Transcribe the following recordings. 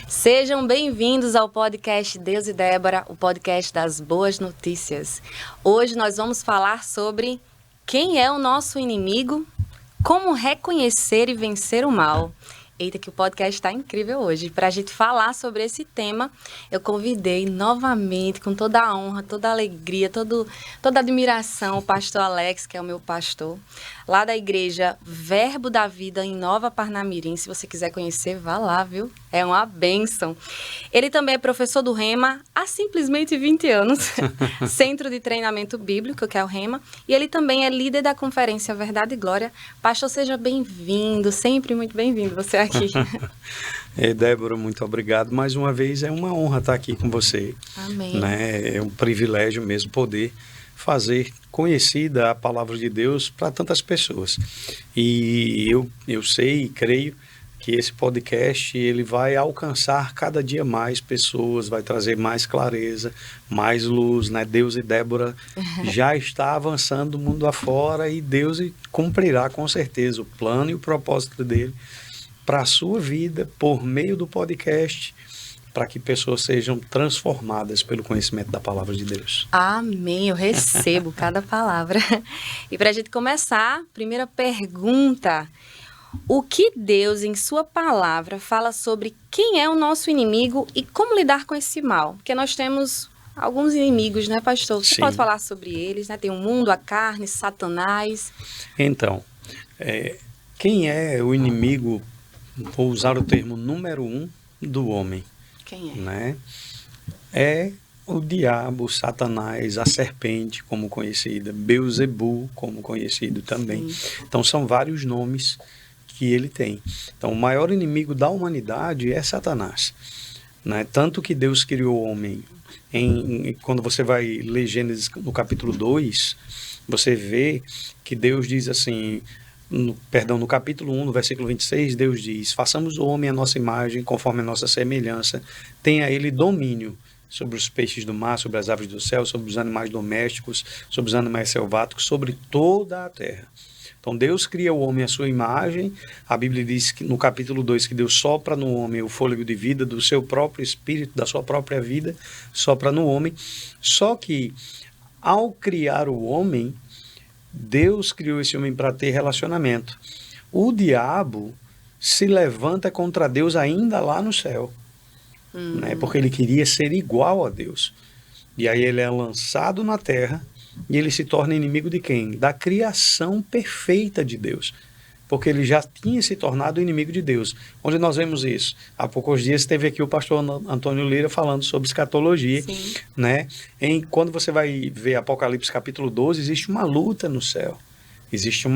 Sejam bem-vindos ao podcast Deus e Débora, o podcast das boas notícias. Hoje nós vamos falar sobre quem é o nosso inimigo, como reconhecer e vencer o mal. Eita, que o podcast está incrível hoje. Para a gente falar sobre esse tema, eu convidei novamente, com toda a honra, toda a alegria, toda a admiração, o pastor Alex, que é o meu pastor, lá da igreja Verbo da Vida, em Nova Parnamirim. Se você quiser conhecer, vá lá, viu? É uma bênção. Ele também é professor do Rema há simplesmente 20 anos, Centro de Treinamento Bíblico, que é o Rema, e ele também é líder da Conferência Verdade e Glória. Pastor, seja bem-vindo, sempre muito bem-vindo você aqui. Débora, muito obrigado. Mais uma vez, é uma honra estar aqui com você. Amém. É um privilégio mesmo poder fazer conhecida a palavra de Deus para tantas pessoas. E eu sei e creio que esse podcast ele vai alcançar cada dia mais pessoas, vai trazer mais clareza, mais luz, né? Deus e Débora já está avançando o mundo afora e Deus cumprirá com certeza o plano e o propósito dele para a sua vida por meio do podcast, para que pessoas sejam transformadas pelo conhecimento da palavra de Deus. Amém, eu recebo cada palavra. E para a gente começar, primeira pergunta: o que Deus, em sua palavra, fala sobre quem é o nosso inimigo e como lidar com esse mal? Porque nós temos alguns inimigos, né, pastor? Você Sim. pode falar sobre eles, né? Tem o mundo, a carne, Satanás. Então, quem é o inimigo, vou usar o termo número 1 do homem? Quem é? Né? É o diabo, Satanás, a serpente, como conhecida, Beelzebu, como conhecido também. Sim. Então, são vários nomes que ele tem. Então, o maior inimigo da humanidade é Satanás. Né? Tanto que Deus criou o homem. Quando você vai ler Gênesis no capítulo 2, você vê que Deus diz assim... No capítulo 1, no versículo 26, Deus diz: façamos o homem à nossa imagem, conforme a nossa semelhança, tenha ele domínio sobre os peixes do mar, sobre as aves do céu, sobre os animais domésticos, sobre os animais selváticos, sobre toda a terra. Então Deus cria o homem à sua imagem. A Bíblia diz que no capítulo 2 que Deus sopra no homem o fôlego de vida do seu próprio espírito, da sua própria vida, sopra no homem. Só que ao criar o homem, Deus criou esse homem para ter relacionamento. O diabo se levanta contra Deus ainda lá no céu, né? Porque ele queria ser igual a Deus. E aí ele é lançado na terra e ele se torna inimigo de quem? Da criação perfeita de Deus. Porque ele já tinha se tornado inimigo de Deus. Onde nós vemos isso? Há poucos dias esteve aqui o pastor Antônio Lira falando sobre escatologia. Sim. Né? Quando você vai ver Apocalipse capítulo 12, existe uma luta no céu. Existe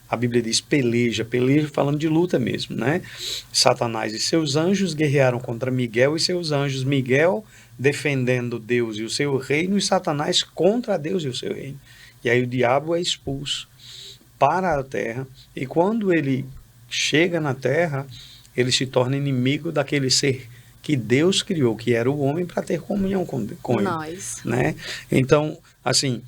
a Bíblia diz peleja falando de luta mesmo. Né? Satanás e seus anjos guerrearam contra Miguel e seus anjos. Miguel defendendo Deus e o seu reino, e Satanás contra Deus e o seu reino. E aí o diabo é expulso para a terra, e quando ele chega na terra, ele se torna inimigo daquele ser que Deus criou, que era o homem, para ter comunhão com ele. Nós. Né? Então, assim,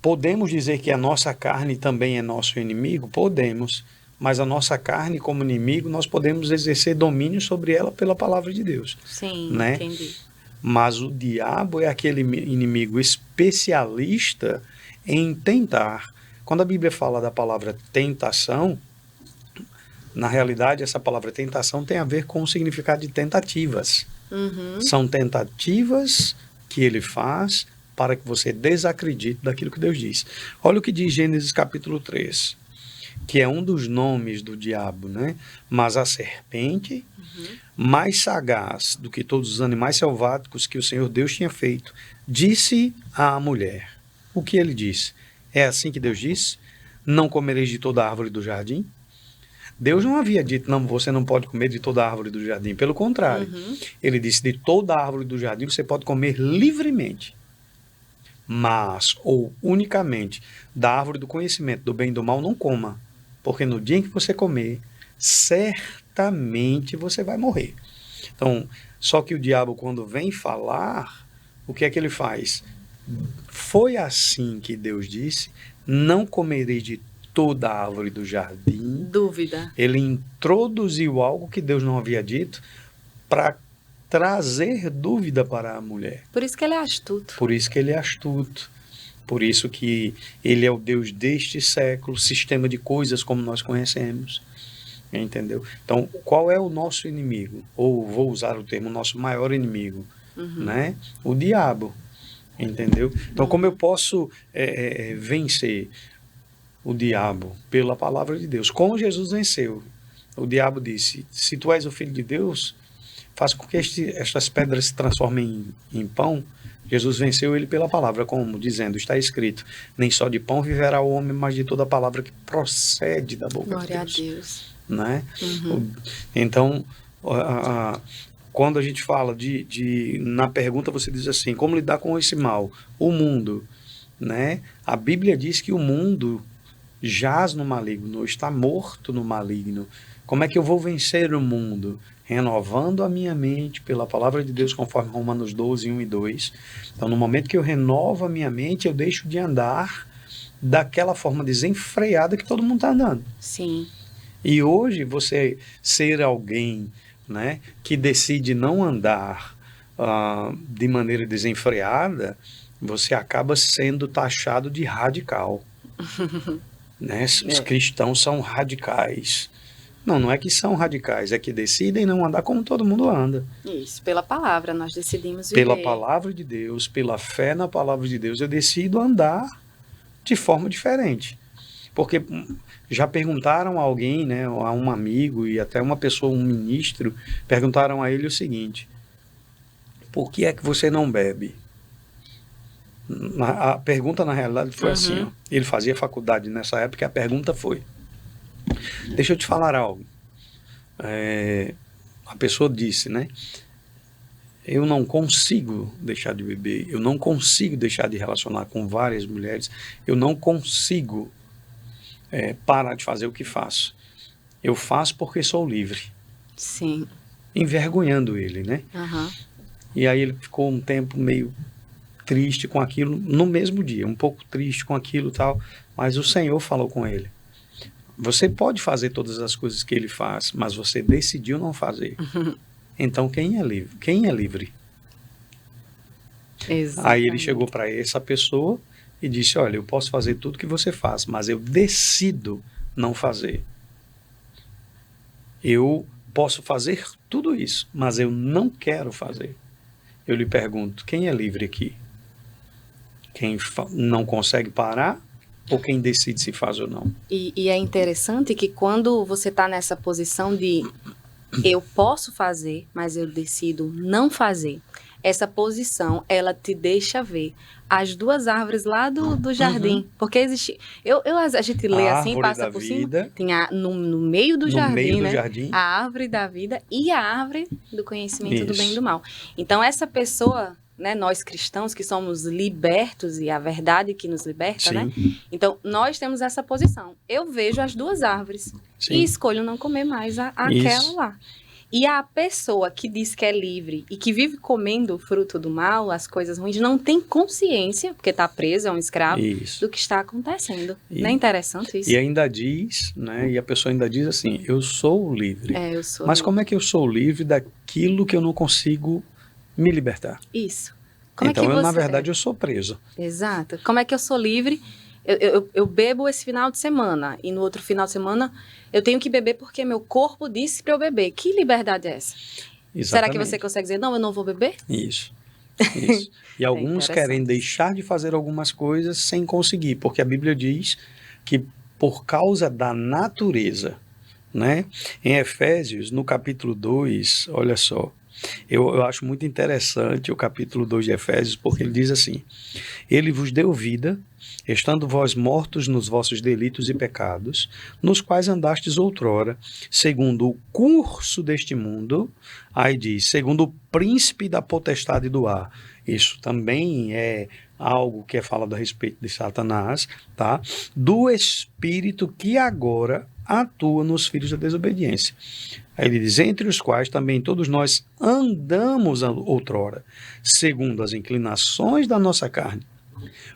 podemos dizer que a nossa carne também é nosso inimigo? Podemos, mas a nossa carne como inimigo, nós podemos exercer domínio sobre ela pela palavra de Deus. Sim, né? entendi. Mas o diabo é aquele inimigo especialista em tentar. Quando a Bíblia fala da palavra tentação, na realidade essa palavra tentação tem a ver com o significado de tentativas. São tentativas que ele faz para que você desacredite daquilo que Deus diz. Olha o que diz Gênesis capítulo 3, que é um dos nomes do diabo, né? Mas a serpente, mais sagaz do que todos os animais selváticos que o Senhor Deus tinha feito, disse à mulher. O que ele disse? É assim que Deus disse: não comereis de toda a árvore do jardim? Deus não havia dito, não, você não pode comer de toda a árvore do jardim. Pelo contrário, ele disse, de toda a árvore do jardim você pode comer livremente. Mas, ou unicamente, da árvore do conhecimento do bem e do mal não coma. Porque no dia em que você comer, certamente você vai morrer. Então, só que o diabo, quando vem falar, o que é que ele faz? Foi assim que Deus disse: não comerei de toda a árvore do jardim. Dúvida. Ele introduziu algo que Deus não havia dito para trazer dúvida para a mulher. Por isso que ele é astuto. Por isso que ele é astuto. Por isso que ele é o Deus deste século, sistema de coisas como nós conhecemos. Entendeu? Então, qual é o nosso inimigo? Ou vou usar o termo nosso maior inimigo, né? O diabo. Entendeu? Então, como eu posso vencer o diabo? Pela palavra de Deus. Como Jesus venceu? O diabo disse, se tu és o filho de Deus, faça com que estas pedras se transformem em pão. Jesus venceu ele pela palavra, como? Dizendo, está escrito, nem só de pão viverá o homem, mas de toda a palavra que procede da boca de Deus. Glória a Deus. Né? Então, quando a gente fala na pergunta você diz assim, como lidar com esse mal? O mundo, né? A Bíblia diz que o mundo jaz no maligno, está morto no maligno. Como é que eu vou vencer o mundo? Renovando a minha mente pela palavra de Deus, conforme Romanos 12, 1 e 2. Então, no momento que eu renovo a minha mente, eu deixo de andar daquela forma desenfreada que todo mundo está andando. Sim. E hoje, você ser alguém, né, que decide não andar de maneira desenfreada, você acaba sendo taxado de radical. Né? Os cristãos são radicais. Não é que são radicais, é que decidem não andar como todo mundo anda. Isso, pela palavra, nós decidimos viver. Pela palavra de Deus, pela fé na palavra de Deus, eu decido andar de forma diferente. Porque já perguntaram a alguém, né, a um amigo e até uma pessoa, um ministro, perguntaram a ele o seguinte, por que é que você não bebe? A pergunta, na realidade, foi assim, ó, ele fazia faculdade nessa época, e a pergunta foi, deixa eu te falar algo. A pessoa disse, né? Eu não consigo deixar de beber, eu não consigo deixar de relacionar com várias mulheres, eu não consigo parar de fazer o que faço. Eu faço porque sou livre. Sim. Envergonhando ele, né? E aí ele ficou um tempo meio triste com aquilo, no mesmo dia, um pouco triste com aquilo e tal, mas o Senhor falou com ele. Você pode fazer todas as coisas que ele faz, mas você decidiu não fazer. Então, quem é livre? Quem é livre? Exatamente. Aí ele chegou para essa pessoa e disse, olha, eu posso fazer tudo que você faz, mas eu decido não fazer. Eu posso fazer tudo isso, mas eu não quero fazer. Eu lhe pergunto, quem é livre aqui? Quem não consegue parar ou quem decide se faz ou não? E é interessante que quando você está nessa posição de eu posso fazer, mas eu decido não fazer, essa posição, ela te deixa ver as duas árvores lá do jardim. Porque existe... a gente lê assim, passa por cima. Tem no meio do jardim, né? A árvore da vida e a árvore do conhecimento do bem e do mal. Então, essa pessoa, né, nós cristãos que somos libertos e a verdade que nos liberta, né? Então, nós temos essa posição. Eu vejo as duas árvores e escolho não comer mais aquela lá. E a pessoa que diz que é livre e que vive comendo o fruto do mal, as coisas ruins, não tem consciência, porque está preso, é um escravo, do que está acontecendo. Não é interessante isso? E ainda diz, né? E a pessoa ainda diz assim, eu sou livre. Eu sou Mas livre. Como é que eu sou livre daquilo que eu não consigo me libertar? Isso. Então, na verdade, eu sou preso. Exato. Como é que eu sou livre? Eu bebo esse final de semana e no outro final de semana eu tenho que beber porque meu corpo disse para eu beber. Que liberdade é essa? Exatamente. Será que você consegue dizer, não, eu não vou beber? Isso. E alguns querem deixar de fazer algumas coisas sem conseguir, porque a Bíblia diz que por causa da natureza, né? Em Efésios, no capítulo 2, olha só, eu acho muito interessante o capítulo 2 de Efésios, porque ele diz assim, ele vos deu vida, estando vós mortos nos vossos delitos e pecados, nos quais andastes outrora, segundo o curso deste mundo, aí diz, segundo o príncipe da potestade do ar. Isso também é algo que é falado a respeito de Satanás, tá? Do espírito que agora atua nos filhos da desobediência. Aí ele diz, entre os quais também todos nós andamos outrora, segundo as inclinações da nossa carne,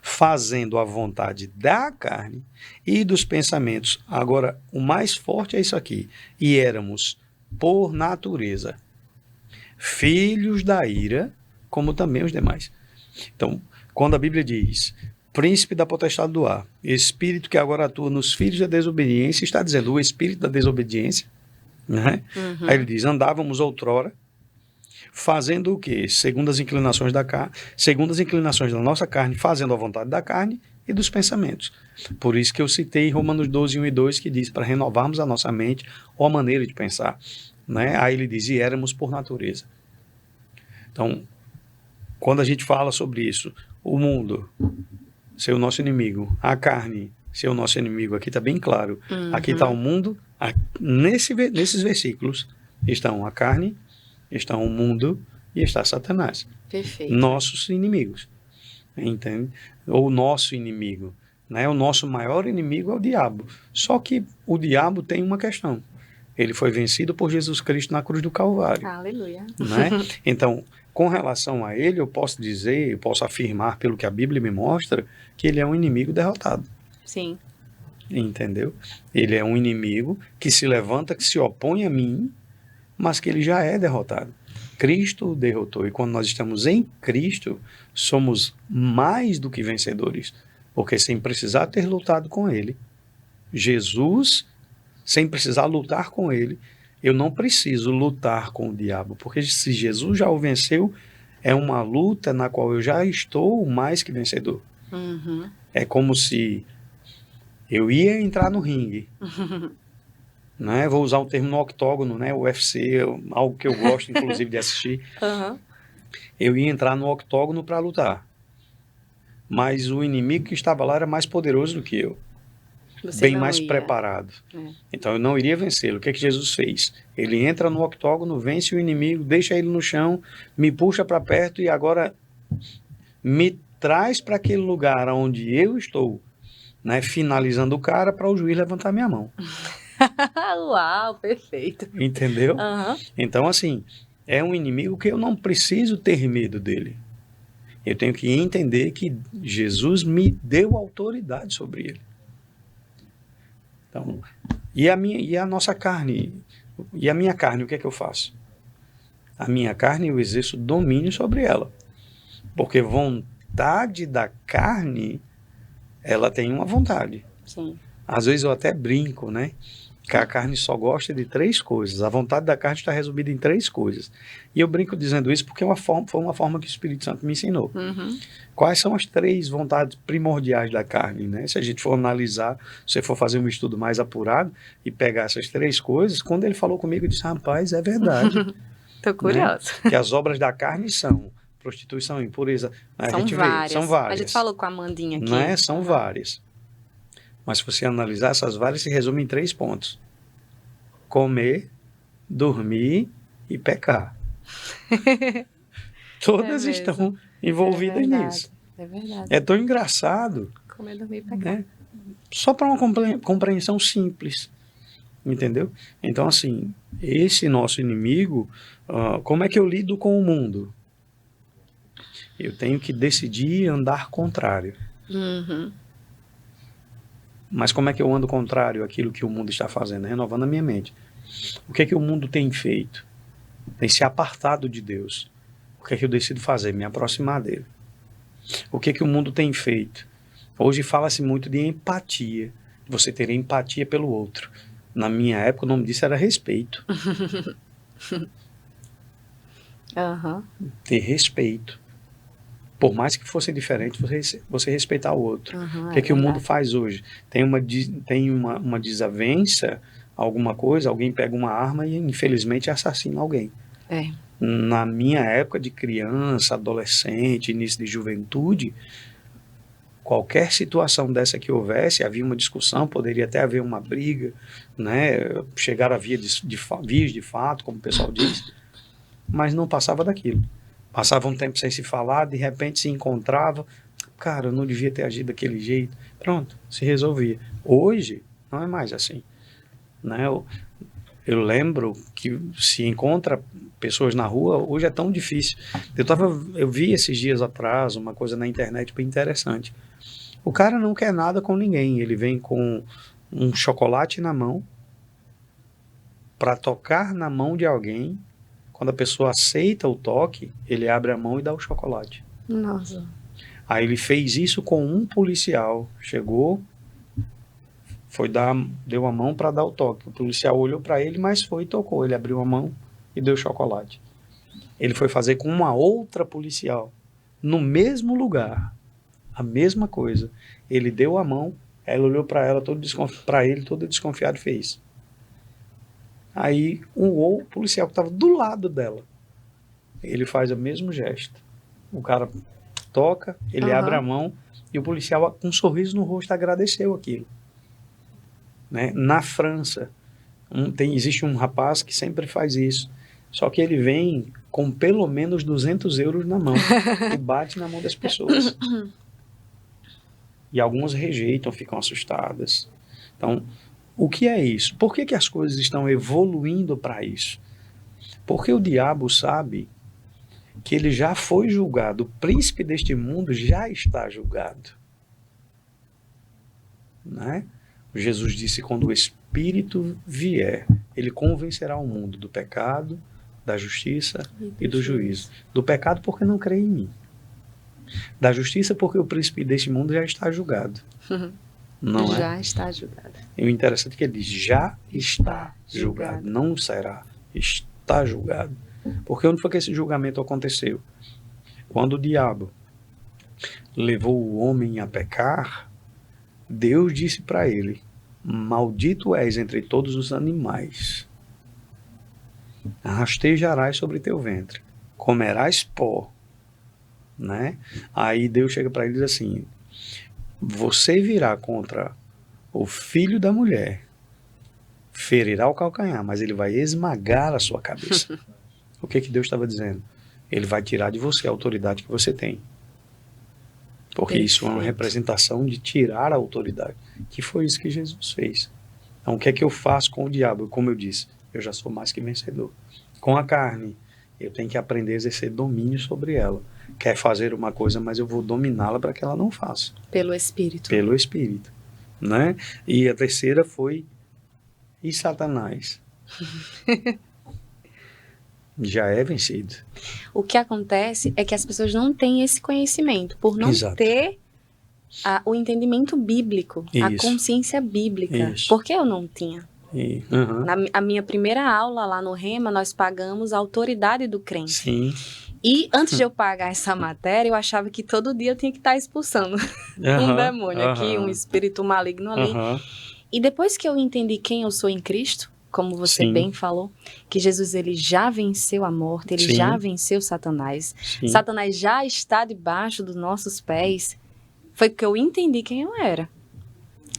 fazendo a vontade da carne e dos pensamentos. Agora, o mais forte é isso aqui. E éramos, por natureza, filhos da ira, como também os demais. Então, quando a Bíblia diz príncipe da potestade do ar, espírito que agora atua nos filhos da desobediência, está dizendo o espírito da desobediência, né? Aí ele diz, andávamos outrora, fazendo o quê? Segundo as inclinações da carne, segundo as inclinações da nossa carne, fazendo a vontade da carne e dos pensamentos. Por isso que eu citei Romanos 12, 1 e 2, que diz para renovarmos a nossa mente ou a maneira de pensar, né? Aí ele diz, e éramos por natureza. Então, quando a gente fala sobre isso, o mundo ser o nosso inimigo, a carne ser o nosso inimigo, aqui está bem claro. Aqui está o mundo, nesses versículos estão a carne, estão o mundo e está Satanás. Perfeito. Nossos inimigos, entende? Ou nosso inimigo, né? O nosso maior inimigo é o diabo. Só que o diabo tem uma questão. Ele foi vencido por Jesus Cristo na cruz do Calvário. Aleluia. Né? Então, com relação a ele, eu posso dizer, eu posso afirmar pelo que a Bíblia me mostra, que ele é um inimigo derrotado. Sim. Entendeu? Ele é um inimigo que se levanta, que se opõe a mim, mas que ele já é derrotado. Cristo o derrotou. E quando nós estamos em Cristo, somos mais do que vencedores. Porque sem precisar ter lutado com ele, Jesus, sem precisar lutar com ele, eu não preciso lutar com o diabo, porque se Jesus já o venceu, é uma luta na qual eu já estou mais que vencedor. É como se eu ia entrar no ringue, né? Vou usar um termo no octógono, né? O UFC, algo que eu gosto, inclusive, de assistir. Eu ia entrar no octógono para lutar, mas o inimigo que estava lá era mais poderoso do que eu. Bem mais preparado. Então eu não iria vencê-lo. O que é que Jesus fez? Ele entra no octógono, vence o inimigo, deixa ele no chão, me puxa para perto e agora me traz para aquele lugar onde eu estou, né, finalizando o cara, para o juiz levantar minha mão. Uau, perfeito. Entendeu? Então, assim, é um inimigo que eu não preciso ter medo dele. Eu tenho que entender que Jesus me deu autoridade sobre ele. Então, e a nossa carne? E a minha carne, o que é que eu faço? A minha carne, eu exerço domínio sobre ela. Porque vontade da carne, ela tem uma vontade. Sim. Às vezes eu até brinco, né? Que a carne só gosta de 3 coisas. A vontade da carne está resumida em 3 coisas. E eu brinco dizendo isso porque foi uma forma que o Espírito Santo me ensinou. Quais são as 3 vontades primordiais da carne, né? Se a gente for analisar, se você for fazer um estudo mais apurado e pegar essas 3 coisas, quando ele falou comigo, eu disse, rapaz, é verdade. Tô curiosa. Né? Que as obras da carne são prostituição, impureza. São várias. São várias. A gente falou com a Amandinha aqui. Né? São várias. Mas se você analisar, essas várias se resumem em 3 pontos. Comer, dormir e pecar. Todas estão envolvidas nisso. É verdade. É tão engraçado. Comer, dormir e pecar. Né? Só para uma compreensão simples. Entendeu? Então, assim, esse nosso inimigo, como é que eu lido com o mundo? Eu tenho que decidir andar contrário. Mas como é que eu ando contrário àquilo que o mundo está fazendo? Renovando a minha mente. O que é que o mundo tem feito? Tem se apartado de Deus. O que é que eu decido fazer? Me aproximar dele. O que é que o mundo tem feito? Hoje fala-se muito de empatia. Você ter empatia pelo outro. Na minha época, o nome disso era respeito. Ter respeito. Por mais que fosse diferente, você respeitar o outro. O que é que o mundo faz hoje? Tem uma desavença, alguma coisa, alguém pega uma arma e infelizmente assassina alguém. Na minha época de criança, adolescente, início de juventude, qualquer situação dessa que houvesse, havia uma discussão, poderia até haver uma briga, né? Chegar a vias de fato, como o pessoal diz, mas não passava daquilo. Passava um tempo sem se falar, de repente se encontrava, cara, eu não devia ter agido daquele jeito, pronto, se resolvia. Hoje, não é mais assim. Né? Eu lembro que se encontra pessoas na rua, hoje é tão difícil. Eu vi esses dias atrás uma coisa na internet bem interessante. O cara não quer nada com ninguém, ele vem com um chocolate na mão para tocar na mão de alguém Quando a pessoa aceita o toque, ele abre a mão e dá o chocolate. Nossa. Aí ele fez isso com um policial. Chegou, deu a mão para dar o toque. O policial olhou para ele, mas foi e tocou. Ele abriu a mão e deu o chocolate. Ele foi fazer com uma outra policial, no mesmo lugar, a mesma coisa. Ele deu a mão, ela olhou para ele todo desconfiado e fez. Aí o policial que estava do lado dela, ele faz o mesmo gesto. O cara toca, ele abre a mão e o policial com um sorriso no rosto agradeceu aquilo. Né? Na França, existe um rapaz que sempre faz isso. Só que ele vem com pelo menos 200 euros na mão e bate na mão das pessoas. E algumas rejeitam, ficam assustadas. Então, o que é isso? Por que as coisas estão evoluindo para isso? Porque o diabo sabe que ele já foi julgado. O príncipe deste mundo já está julgado. Né? Jesus disse, quando o Espírito vier, ele convencerá o mundo do pecado, da justiça e do juízo. Do pecado porque não crê em mim. Da justiça porque o príncipe deste mundo já está julgado. Não já é? está julgado. E o interessante é que ele diz, já está julgado. Não será. Está julgado. Porque onde foi que esse julgamento aconteceu? Quando o diabo levou o homem a pecar, Deus disse para ele, maldito és entre todos os animais. Rastejarás sobre teu ventre. Comerás pó. Né? Aí Deus chega para ele e diz assim, você virá contra o filho da mulher, ferirá o calcanhar, mas ele vai esmagar a sua cabeça. O que Deus estava dizendo? Ele vai tirar de você a autoridade que você tem. Porque isso é uma representação de tirar a autoridade. Que foi isso que Jesus fez. Então o que é que eu faço com o diabo? Como eu disse, eu já sou mais que vencedor. Com a carne, eu tenho que aprender a exercer domínio sobre ela. Quer fazer uma coisa, mas eu vou dominá-la para que ela não faça. Pelo Espírito. Pelo Espírito. Né? E a terceira foi, e Satanás? Já é vencido. O que acontece é que as pessoas não têm esse conhecimento, por não ter o entendimento bíblico, a consciência bíblica. Porque eu não tinha. Na minha primeira aula lá no Rema, nós pagamos a autoridade do crente. Sim. E antes de eu pagar essa matéria, eu achava que todo dia eu tinha que estar expulsando um demônio aqui, um espírito maligno ali. E depois que eu entendi quem eu sou em Cristo, como você bem falou, que Jesus ele já venceu a morte, ele já venceu Satanás. Satanás já está debaixo dos nossos pés. Foi que eu entendi quem eu era.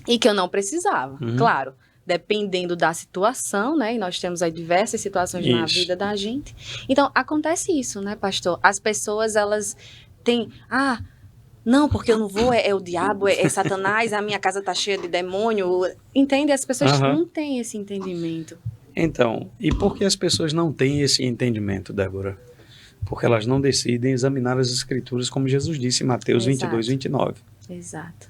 E que eu não precisava, claro. Dependendo da situação, né? E nós temos aí diversas situações na vida da gente. Então, acontece isso, né, pastor? As pessoas, elas têm... não, porque eu não vou, é o diabo, é Satanás, a minha casa tá cheia de demônio. Entende? As pessoas não têm esse entendimento. Então, e por que as pessoas não têm esse entendimento, Débora? Porque elas não decidem examinar as Escrituras, como Jesus disse em Mateus 22, 29. Exato.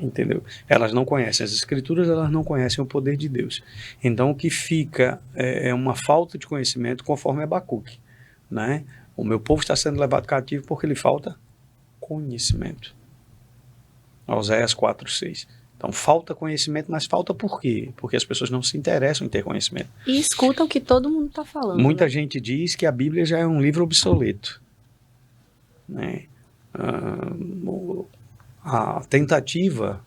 Entendeu? Elas não conhecem as Escrituras, elas não conhecem o poder de Deus. Então, o que fica é uma falta de conhecimento, conforme Abacuque, né? O meu povo está sendo levado cativo porque lhe falta conhecimento. Oséias 4:6. Então, falta conhecimento, mas falta por quê? Porque as pessoas não se interessam em ter conhecimento. E escutam o que todo mundo está falando. Muita gente diz que a Bíblia já é um livro obsoleto, né? A tentativa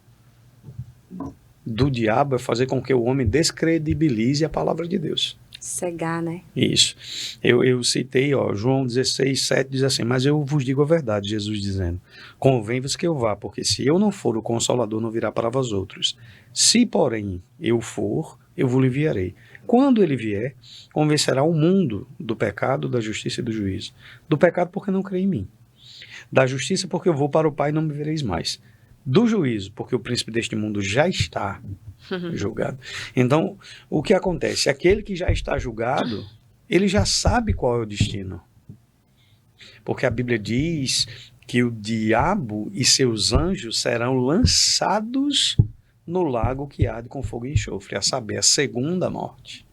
do diabo é fazer com que o homem descredibilize a palavra de Deus. Cegar, né? Isso. Eu citei, João 16:7 diz assim, mas eu vos digo a verdade, Jesus dizendo, convém-vos que eu vá, porque se eu não for, o Consolador não virá para vós outros. Se, porém, eu for, eu vos enviarei. Quando ele vier, convencerá o mundo do pecado, da justiça e do juízo. Do pecado porque não crê em mim. Da justiça porque eu vou para o Pai e não me vereis mais. Do juízo porque o príncipe deste mundo já está julgado. Então, o que acontece? Aquele que já está julgado, ele já sabe qual é o destino. Porque a Bíblia diz que o diabo e seus anjos serão lançados no lago que arde com fogo e enxofre, a saber, a segunda morte.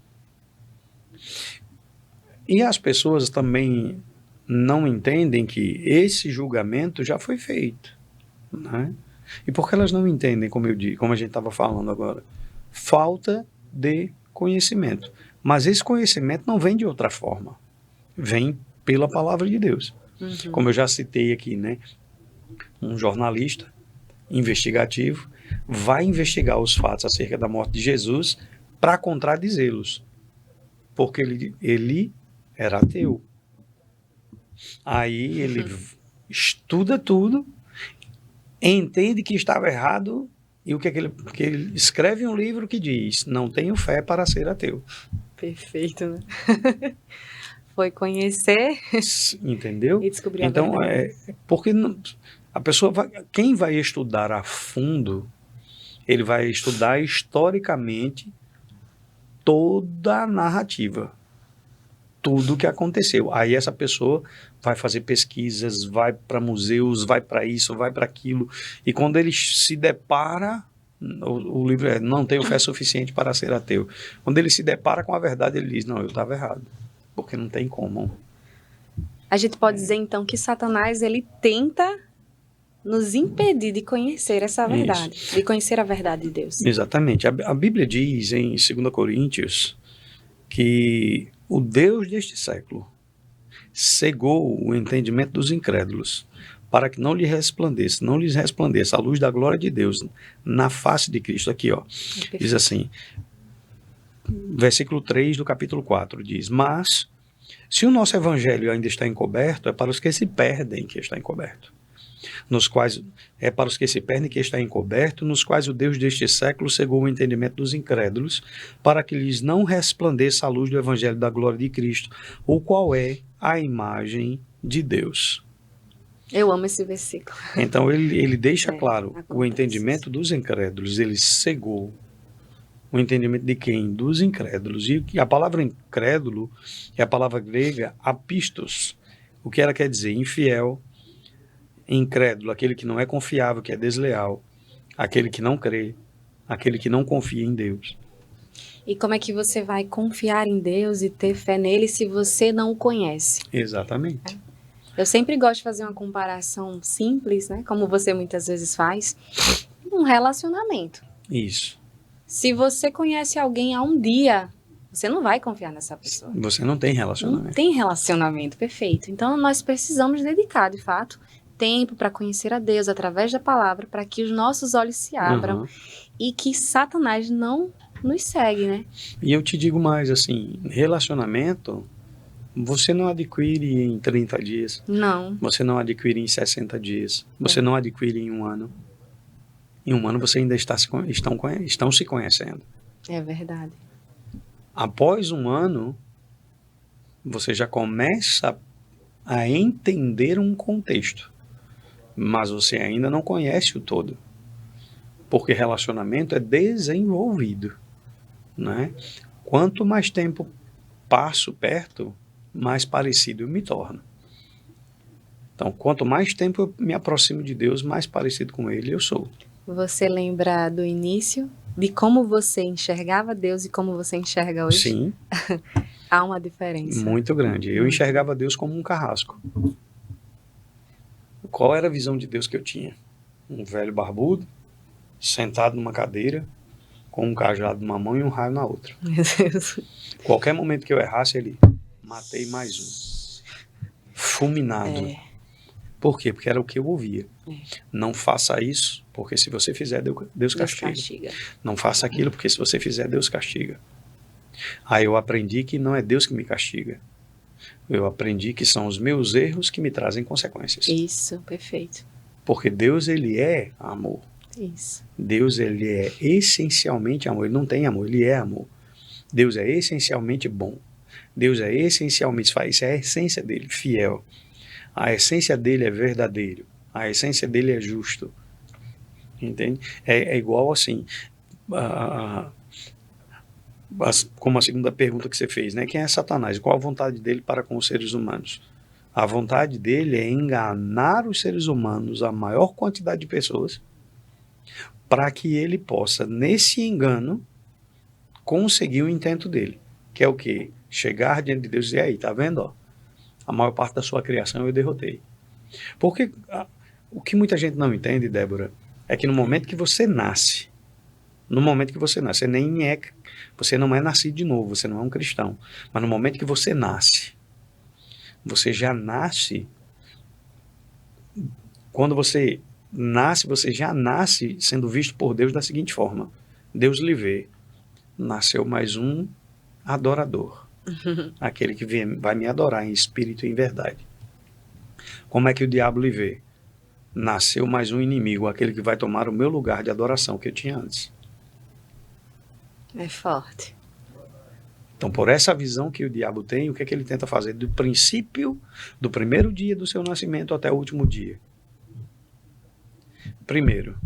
E as pessoas também não entendem que esse julgamento já foi feito, né? E por que elas não entendem, como a gente estava falando agora? Falta de conhecimento. Mas esse conhecimento não vem de outra forma. Vem pela palavra de Deus. Uhum. Como eu já citei aqui, né? Um jornalista investigativo vai investigar os fatos acerca da morte de Jesus para contradizê-los. Porque ele era ateu. Aí ele estuda tudo, entende que estava errado, e o que é que ele escreve um livro que diz: não tenho fé para ser ateu. Perfeito, né? Foi conhecer Entendeu? e descobrir Então, a verdade. porque a pessoa quem vai estudar a fundo, ele vai estudar historicamente toda a narrativa, tudo o que aconteceu. Aí essa pessoa vai fazer pesquisas, vai para museus, vai para isso, vai para aquilo, e quando ele se depara, o livro Não Tenho Fé Suficiente para Ser Ateu. Quando ele se depara com a verdade, ele diz: não, eu estava errado, porque não tem como. A gente pode dizer, então, que Satanás, ele tenta nos impedir de conhecer essa verdade, de conhecer a verdade de Deus. Exatamente. A Bíblia diz em 2 Coríntios que o Deus deste século cegou o entendimento dos incrédulos, para que não lhes resplandeça a luz da glória de Deus na face de Cristo. Aqui, ó, diz assim, versículo 3 do capítulo 4, diz: mas, se o nosso evangelho ainda está encoberto, é para os que se perdem que está encoberto. Nos quais o Deus deste século cegou o entendimento dos incrédulos, para que lhes não resplandeça a luz do evangelho da glória de Cristo, o qual é a imagem de Deus. Eu amo esse versículo. Então ele deixa claro o entendimento dos incrédulos, ele cegou o entendimento de quem? Dos incrédulos. E a palavra incrédulo é a palavra grega apistos, o que ela quer dizer? Infiel, incrédulo, aquele que não é confiável, que é desleal, aquele que não crê, aquele que não confia em Deus. E como é que você vai confiar em Deus e ter fé nele se você não o conhece? Exatamente. Eu sempre gosto de fazer uma comparação simples, né? Como você muitas vezes faz, um relacionamento. Isso. Se você conhece alguém há um dia, você não vai confiar nessa pessoa. Você não tem relacionamento. Não tem relacionamento, perfeito. Então nós precisamos dedicar, de fato, tempo para conhecer a Deus através da palavra, para que os nossos olhos se abram e que Satanás não nos segue, né? E eu te digo mais, assim, relacionamento você não adquire em 30 dias. Não. Você não adquire em 60 dias. Você não adquire em um ano. Em um ano você ainda estão se conhecendo. É verdade. Após um ano, você já começa a entender um contexto. Mas você ainda não conhece o todo. Porque relacionamento é desenvolvido, né? Quanto mais tempo passo perto, mais parecido eu me torno. Então, quanto mais tempo eu me aproximo de Deus, mais parecido com Ele eu sou. Você lembra do início, de como você enxergava Deus e como você enxerga hoje? Sim. Há uma diferença. Muito grande. Eu enxergava Deus como um carrasco. Qual era a visão de Deus que eu tinha? Um velho barbudo, sentado numa cadeira, com um cajado numa mão e um raio na outra. Meu Deus. Qualquer momento que eu errasse, ele matei mais um. Fulminado. Por quê? Porque era o que eu ouvia. Não faça isso, porque se você fizer, Deus castiga. Não faça aquilo, porque se você fizer, Deus castiga. Aí eu aprendi que não é Deus que me castiga. Eu aprendi que são os meus erros que me trazem consequências. Isso, perfeito. Porque Deus, ele é amor. Isso. Deus, ele é essencialmente amor. Ele não tem amor, ele é amor. Deus é essencialmente bom. Deus é essencialmente, isso é a essência dele, fiel. A essência dele é verdadeiro. A essência dele é justo. Entende? É igual assim, como a segunda pergunta que você fez, né? Quem é Satanás? Qual a vontade dele para com os seres humanos? A vontade dele é enganar os seres humanos, a maior quantidade de pessoas, para que ele possa, nesse engano, conseguir o intento dele, que é o quê? Chegar diante de Deus e dizer, aí, tá vendo? Ó, a maior parte da sua criação eu derrotei. Porque o que muita gente não entende, Débora, é que no momento que você nasce, você não é nascido de novo, você não é um cristão, mas no momento que você nasce, você já nasce, quando você nasce, você já nasce sendo visto por Deus da seguinte forma, Deus lhe vê, nasceu mais um adorador, aquele que vai me adorar em espírito e em verdade. Como é que o diabo lhe vê? Nasceu mais um inimigo, aquele que vai tomar o meu lugar de adoração que eu tinha antes. É forte. Então, por essa visão que o diabo tem, o que é que ele tenta fazer? Do princípio, do primeiro dia do seu nascimento até o último dia. Primeiro,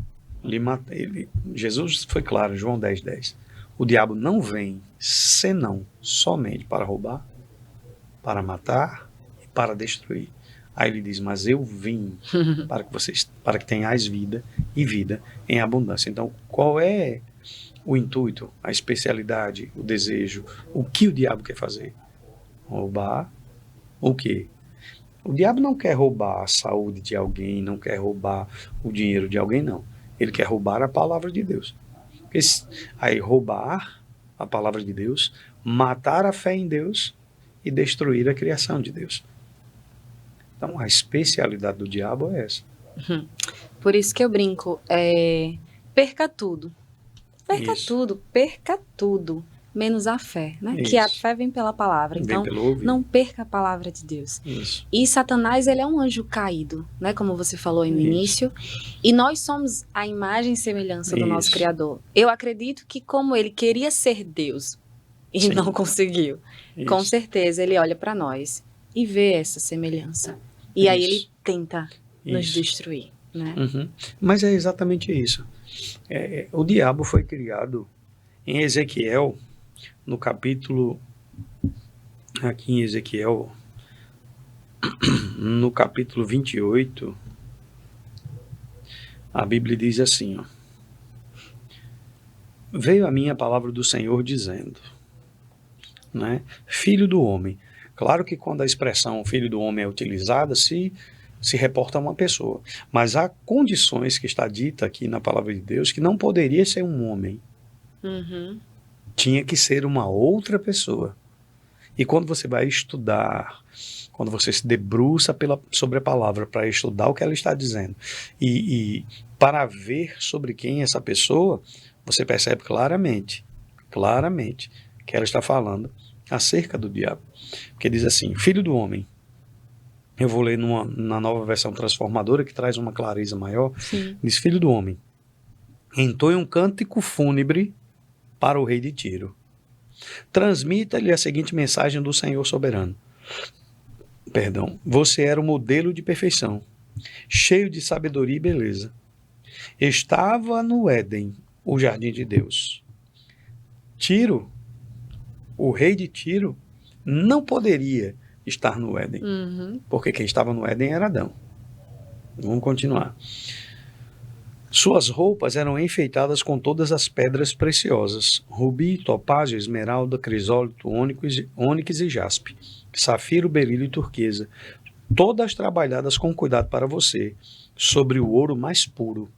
Jesus foi claro, João 10:10. O diabo não vem senão somente para roubar, para matar e para destruir. Aí ele diz, mas eu vim para que tenhais vida e vida em abundância. Então, qual é o intuito, a especialidade, o desejo, o que o diabo quer fazer? Roubar o quê? O diabo não quer roubar a saúde de alguém, não quer roubar o dinheiro de alguém, não. Ele quer roubar a palavra de Deus. Aí roubar a palavra de Deus, matar a fé em Deus e destruir a criação de Deus. Então, a especialidade do diabo é essa. Por isso que eu brinco, perca tudo. Perca tudo, menos a fé, né? Isso. Que a fé vem pela palavra. Então, não perca a palavra de Deus. Isso. E Satanás, ele é um anjo caído, né? Como você falou no início. E nós somos a imagem e semelhança do nosso Criador. Eu acredito que como ele queria ser Deus e não conseguiu, com certeza ele olha para nós e vê essa semelhança. E aí ele tenta nos destruir, né? Mas é exatamente isso. O diabo foi criado em Ezequiel, no capítulo, aqui em Ezequiel, no capítulo 28, a Bíblia diz assim, ó, veio a mim a palavra do Senhor dizendo, né, filho do homem. Claro que quando a expressão filho do homem é utilizada, se reporta a uma pessoa. Mas há condições que está dita aqui na palavra de Deus que não poderia ser um homem. Tinha que ser uma outra pessoa. E quando você vai estudar, quando você se debruça sobre a palavra para estudar o que ela está dizendo e para ver sobre quem é essa pessoa, você percebe claramente que ela está falando acerca do diabo. Porque diz assim, filho do homem. Eu vou ler na nova versão transformadora, que traz uma clareza maior. Diz, filho do homem, entoe um cântico fúnebre para o rei de Tiro. Transmita-lhe a seguinte mensagem do Senhor soberano. Você era o modelo de perfeição, cheio de sabedoria e beleza. Estava no Éden, o jardim de Deus. Tiro, o rei de Tiro, não poderia estar no Éden, porque quem estava no Éden era Adão. Vamos continuar. Suas roupas eram enfeitadas com todas as pedras preciosas, rubi, topázio, esmeralda, crisólito, ônix e jaspe, safiro, berílio e turquesa, todas trabalhadas com cuidado para você, sobre o ouro mais puro.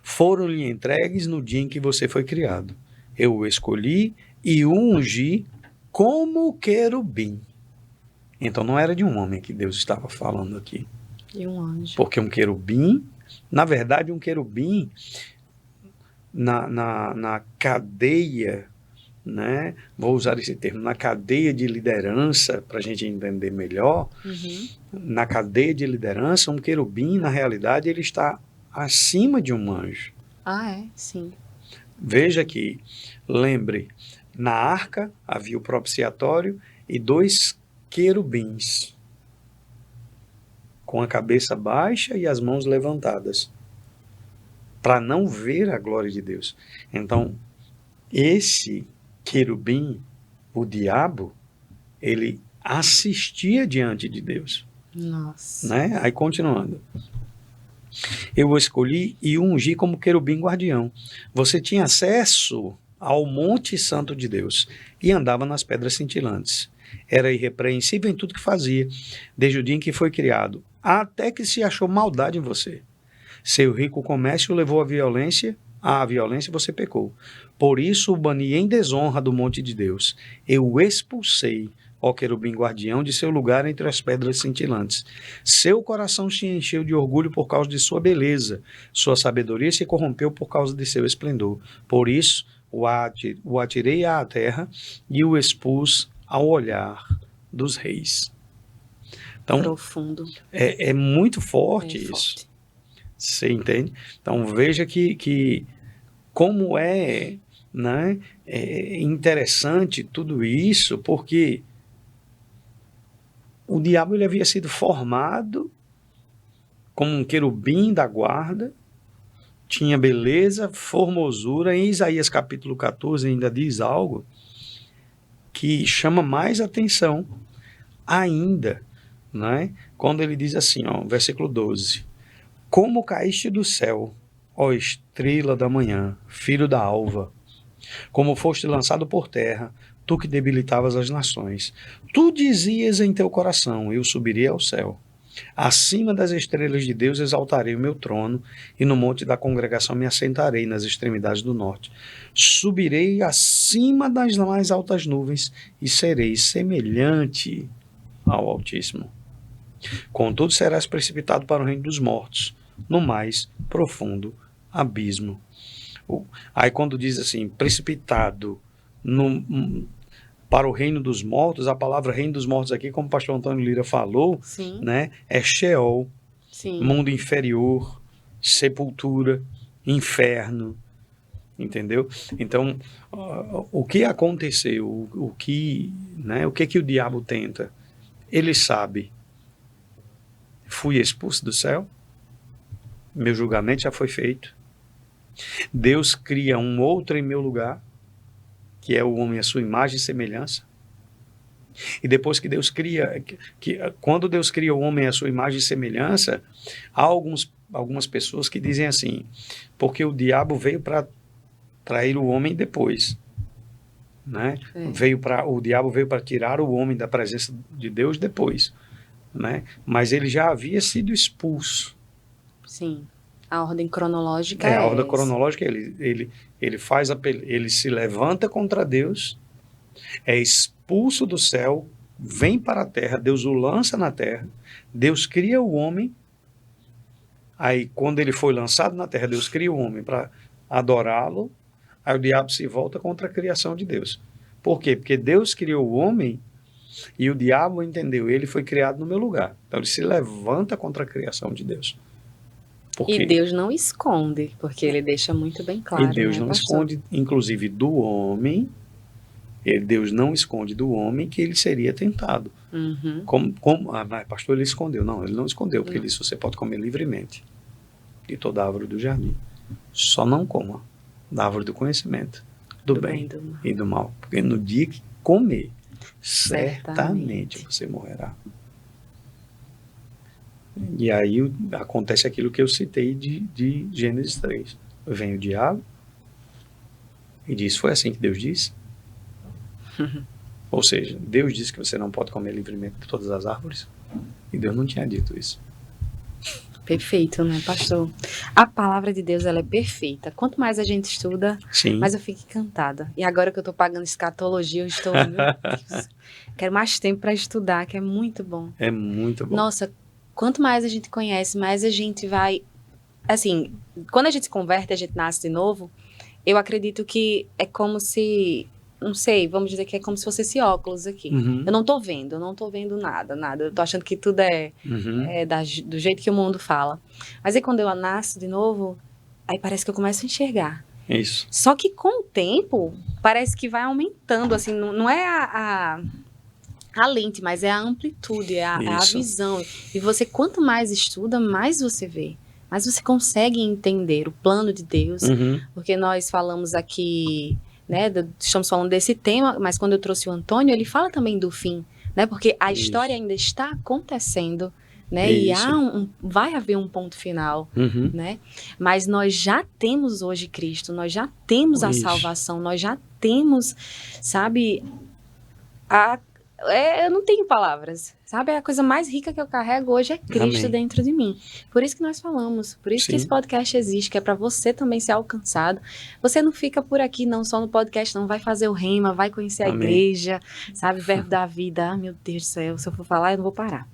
Foram-lhe entregues no dia em que você foi criado. Eu o escolhi e o ungi como querubim. Então não era de um homem que Deus estava falando aqui. De um anjo. Porque um querubim, na verdade um querubim, na cadeia, né? Vou usar esse termo, na cadeia de liderança, para a gente entender melhor, na cadeia de liderança, um querubim, na realidade, ele está acima de um anjo. Sim. Veja que, lembre, na arca havia o propiciatório e 2 querubins, com a cabeça baixa e as mãos levantadas, para não ver a glória de Deus. Então, esse querubim, o diabo, ele assistia diante de Deus. Nossa. Né? Aí, continuando. Eu o escolhi e o ungi como querubim guardião. Você tinha acesso ao monte santo de Deus e andava nas pedras cintilantes. Era irrepreensível em tudo que fazia, desde o dia em que foi criado, até que se achou maldade em você. Seu rico comércio levou à violência você pecou. Por isso o bani em desonra do monte de Deus. Eu o expulsei, ó querubim guardião, de seu lugar entre as pedras cintilantes. Seu coração se encheu de orgulho por causa de sua beleza. Sua sabedoria se corrompeu por causa de seu esplendor. Por isso o atirei à terra e o expus ao olhar dos reis. Então, Profundo. é muito forte isso. Forte. Você entende? Então, veja que como é, né, é interessante tudo isso, porque o diabo ele havia sido formado como um querubim da guarda, tinha beleza, formosura. Em Isaías capítulo 14 ainda diz algo que chama mais atenção ainda, né? Quando ele diz assim, ó, versículo 12: Como caíste do céu, ó estrela da manhã, filho da alva, como foste lançado por terra, tu que debilitavas as nações. Tu dizias em teu coração, eu subirei ao céu. Acima das estrelas de Deus exaltarei o meu trono, e no monte da congregação me assentarei nas extremidades do norte. Subirei acima das mais altas nuvens e serei semelhante ao Altíssimo. Contudo serás precipitado para o reino dos mortos, no mais profundo abismo. Aí quando diz assim, precipitado para o reino dos mortos, a palavra reino dos mortos aqui, como o pastor Antônio Lira falou, Sim. né, é Sheol, Sim. mundo inferior, sepultura, inferno, entendeu? Então, o que aconteceu, o que o diabo tenta? Ele sabe, fui expulso do céu, meu julgamento já foi feito, Deus cria um outro em meu lugar, que é o homem à sua imagem e semelhança. E depois que Deus cria, quando Deus cria o homem à sua imagem e semelhança, há algumas pessoas que dizem assim, porque o diabo veio para trair o homem depois, né? O diabo veio para tirar o homem da presença de Deus depois, né? Mas ele já havia sido expulso. Sim. A ordem cronológica a ordem cronológica, ele se levanta contra Deus, é expulso do céu, vem para a terra, Deus o lança na terra, Deus cria o homem, aí quando ele foi lançado na terra, Deus cria o homem para adorá-lo, aí o diabo se volta contra a criação de Deus. Por quê? Porque Deus criou o homem e o diabo entendeu, ele foi criado no meu lugar. Então ele se levanta contra a criação de Deus. E Deus não esconde, porque ele deixa muito bem claro. E Deus não esconde, inclusive do homem, Deus não esconde do homem que ele seria tentado. Uhum. Pastor, ele escondeu. Não, ele não escondeu, porque ele disse, você pode comer livremente de toda a árvore do jardim. Só não coma da árvore do conhecimento, do bem e do mal. Porque no dia que comer, certamente você morrerá. E aí acontece aquilo que eu citei de Gênesis 3. Vem o diabo e diz, foi assim que Deus disse? Ou seja, Deus disse que você não pode comer livremente de todas as árvores? E Deus não tinha dito isso. Perfeito, né, pastor? A palavra de Deus, ela é perfeita. Quanto mais a gente estuda, mais eu fico encantada. E agora que eu estou pagando escatologia, eu estou, meu Deus, quero mais tempo para estudar, que é muito bom. É muito bom. Nossa, quanto mais a gente conhece, mais a gente vai... Assim, quando a gente se converte, a gente nasce de novo, eu acredito que é como se... Não sei, vamos dizer que é como se fosse esse óculos aqui. Uhum. Eu não tô vendo nada. Eu tô achando que tudo é do jeito que o mundo fala. Mas aí quando eu nasço de novo, aí parece que eu começo a enxergar. Isso. Só que com o tempo, parece que vai aumentando, assim, não é a lente, mas é a amplitude, é a visão. E você, quanto mais estuda, mais você vê. Mais você consegue entender o plano de Deus. Uhum. Porque nós falamos aqui... Né, estamos falando desse tema, mas quando eu trouxe o Antônio, ele fala também do fim, né, porque a história ainda está acontecendo, né? E Isso. vai haver um ponto final, Uhum. né? Mas nós já temos hoje Cristo, nós já temos a Isso. salvação, nós já temos, sabe, eu não tenho palavras, sabe? A coisa mais rica que eu carrego hoje é Cristo Amém. dentro de mim. Por isso que nós falamos, por isso que Sim. esse podcast existe, que é para você também ser alcançado. Você não fica por aqui, não, só no podcast, não. Vai fazer o rema, vai conhecer a Amém. igreja, sabe? Verbo da vida. Ah, meu Deus do céu, se eu for falar, eu não vou parar.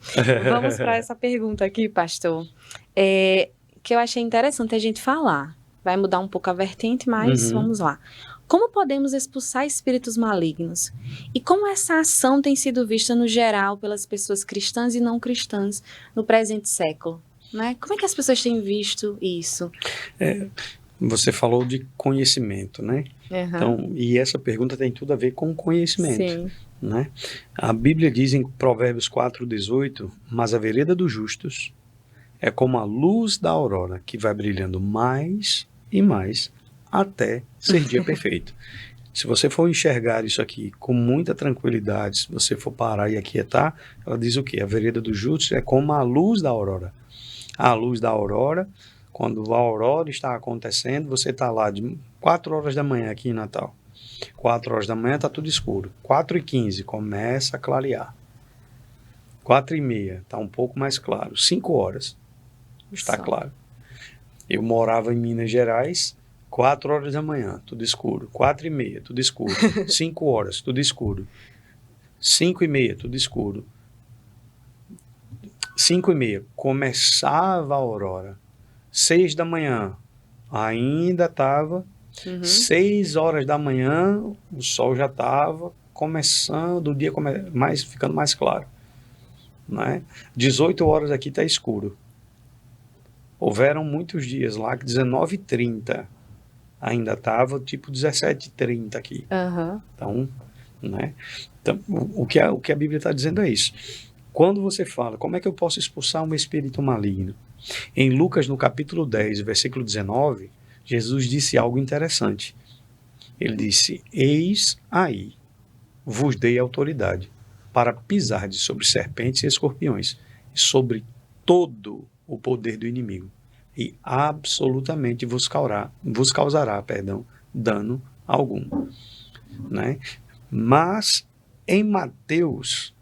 Vamos para essa pergunta aqui, pastor. Que eu achei interessante a gente falar. Vai mudar um pouco a vertente, mas vamos lá. Como podemos expulsar espíritos malignos? E como essa ação tem sido vista no geral pelas pessoas cristãs e não cristãs no presente século? Né? Como é que as pessoas têm visto isso? Você falou de conhecimento, né? Então, e essa pergunta tem tudo a ver com conhecimento. Sim. Né? A Bíblia diz em Provérbios 4:18, mas a vereda dos justos é como a luz da aurora, que vai brilhando mais e mais até ser dia perfeito. Se você for enxergar isso aqui com muita tranquilidade, se você for parar e aquietar, ela diz o quê? A vereda dos justos é como a luz da aurora. A luz da aurora, quando a aurora está acontecendo, você está lá de 4 horas da manhã aqui em Natal. 4 horas da manhã está tudo escuro. 4h15 começa a clarear. 4h30 está um pouco mais claro. 5 horas está claro. Eu morava em Minas Gerais, 4 horas da manhã, tudo escuro. 4h30, tudo escuro. 5 horas, tudo escuro. 5h30, tudo escuro. 5h30, começava a aurora. 6 da manhã, ainda estava. 6 horas da manhã, o sol já estava começando, o dia ficando mais claro. Né? 18 horas aqui está escuro. Houveram muitos dias lá que 19h30 ainda estava tipo 17h30 aqui. Então, né? Então, o que a Bíblia está dizendo é isso. Quando você fala, como é que eu posso expulsar um espírito maligno? Em Lucas, no capítulo 10, versículo 19, Jesus disse algo interessante. Ele disse, eis aí, vos dei autoridade para pisardes sobre serpentes e escorpiões, e sobre todo o poder do inimigo, e absolutamente vos causará dano algum. Né? Mas em Mateus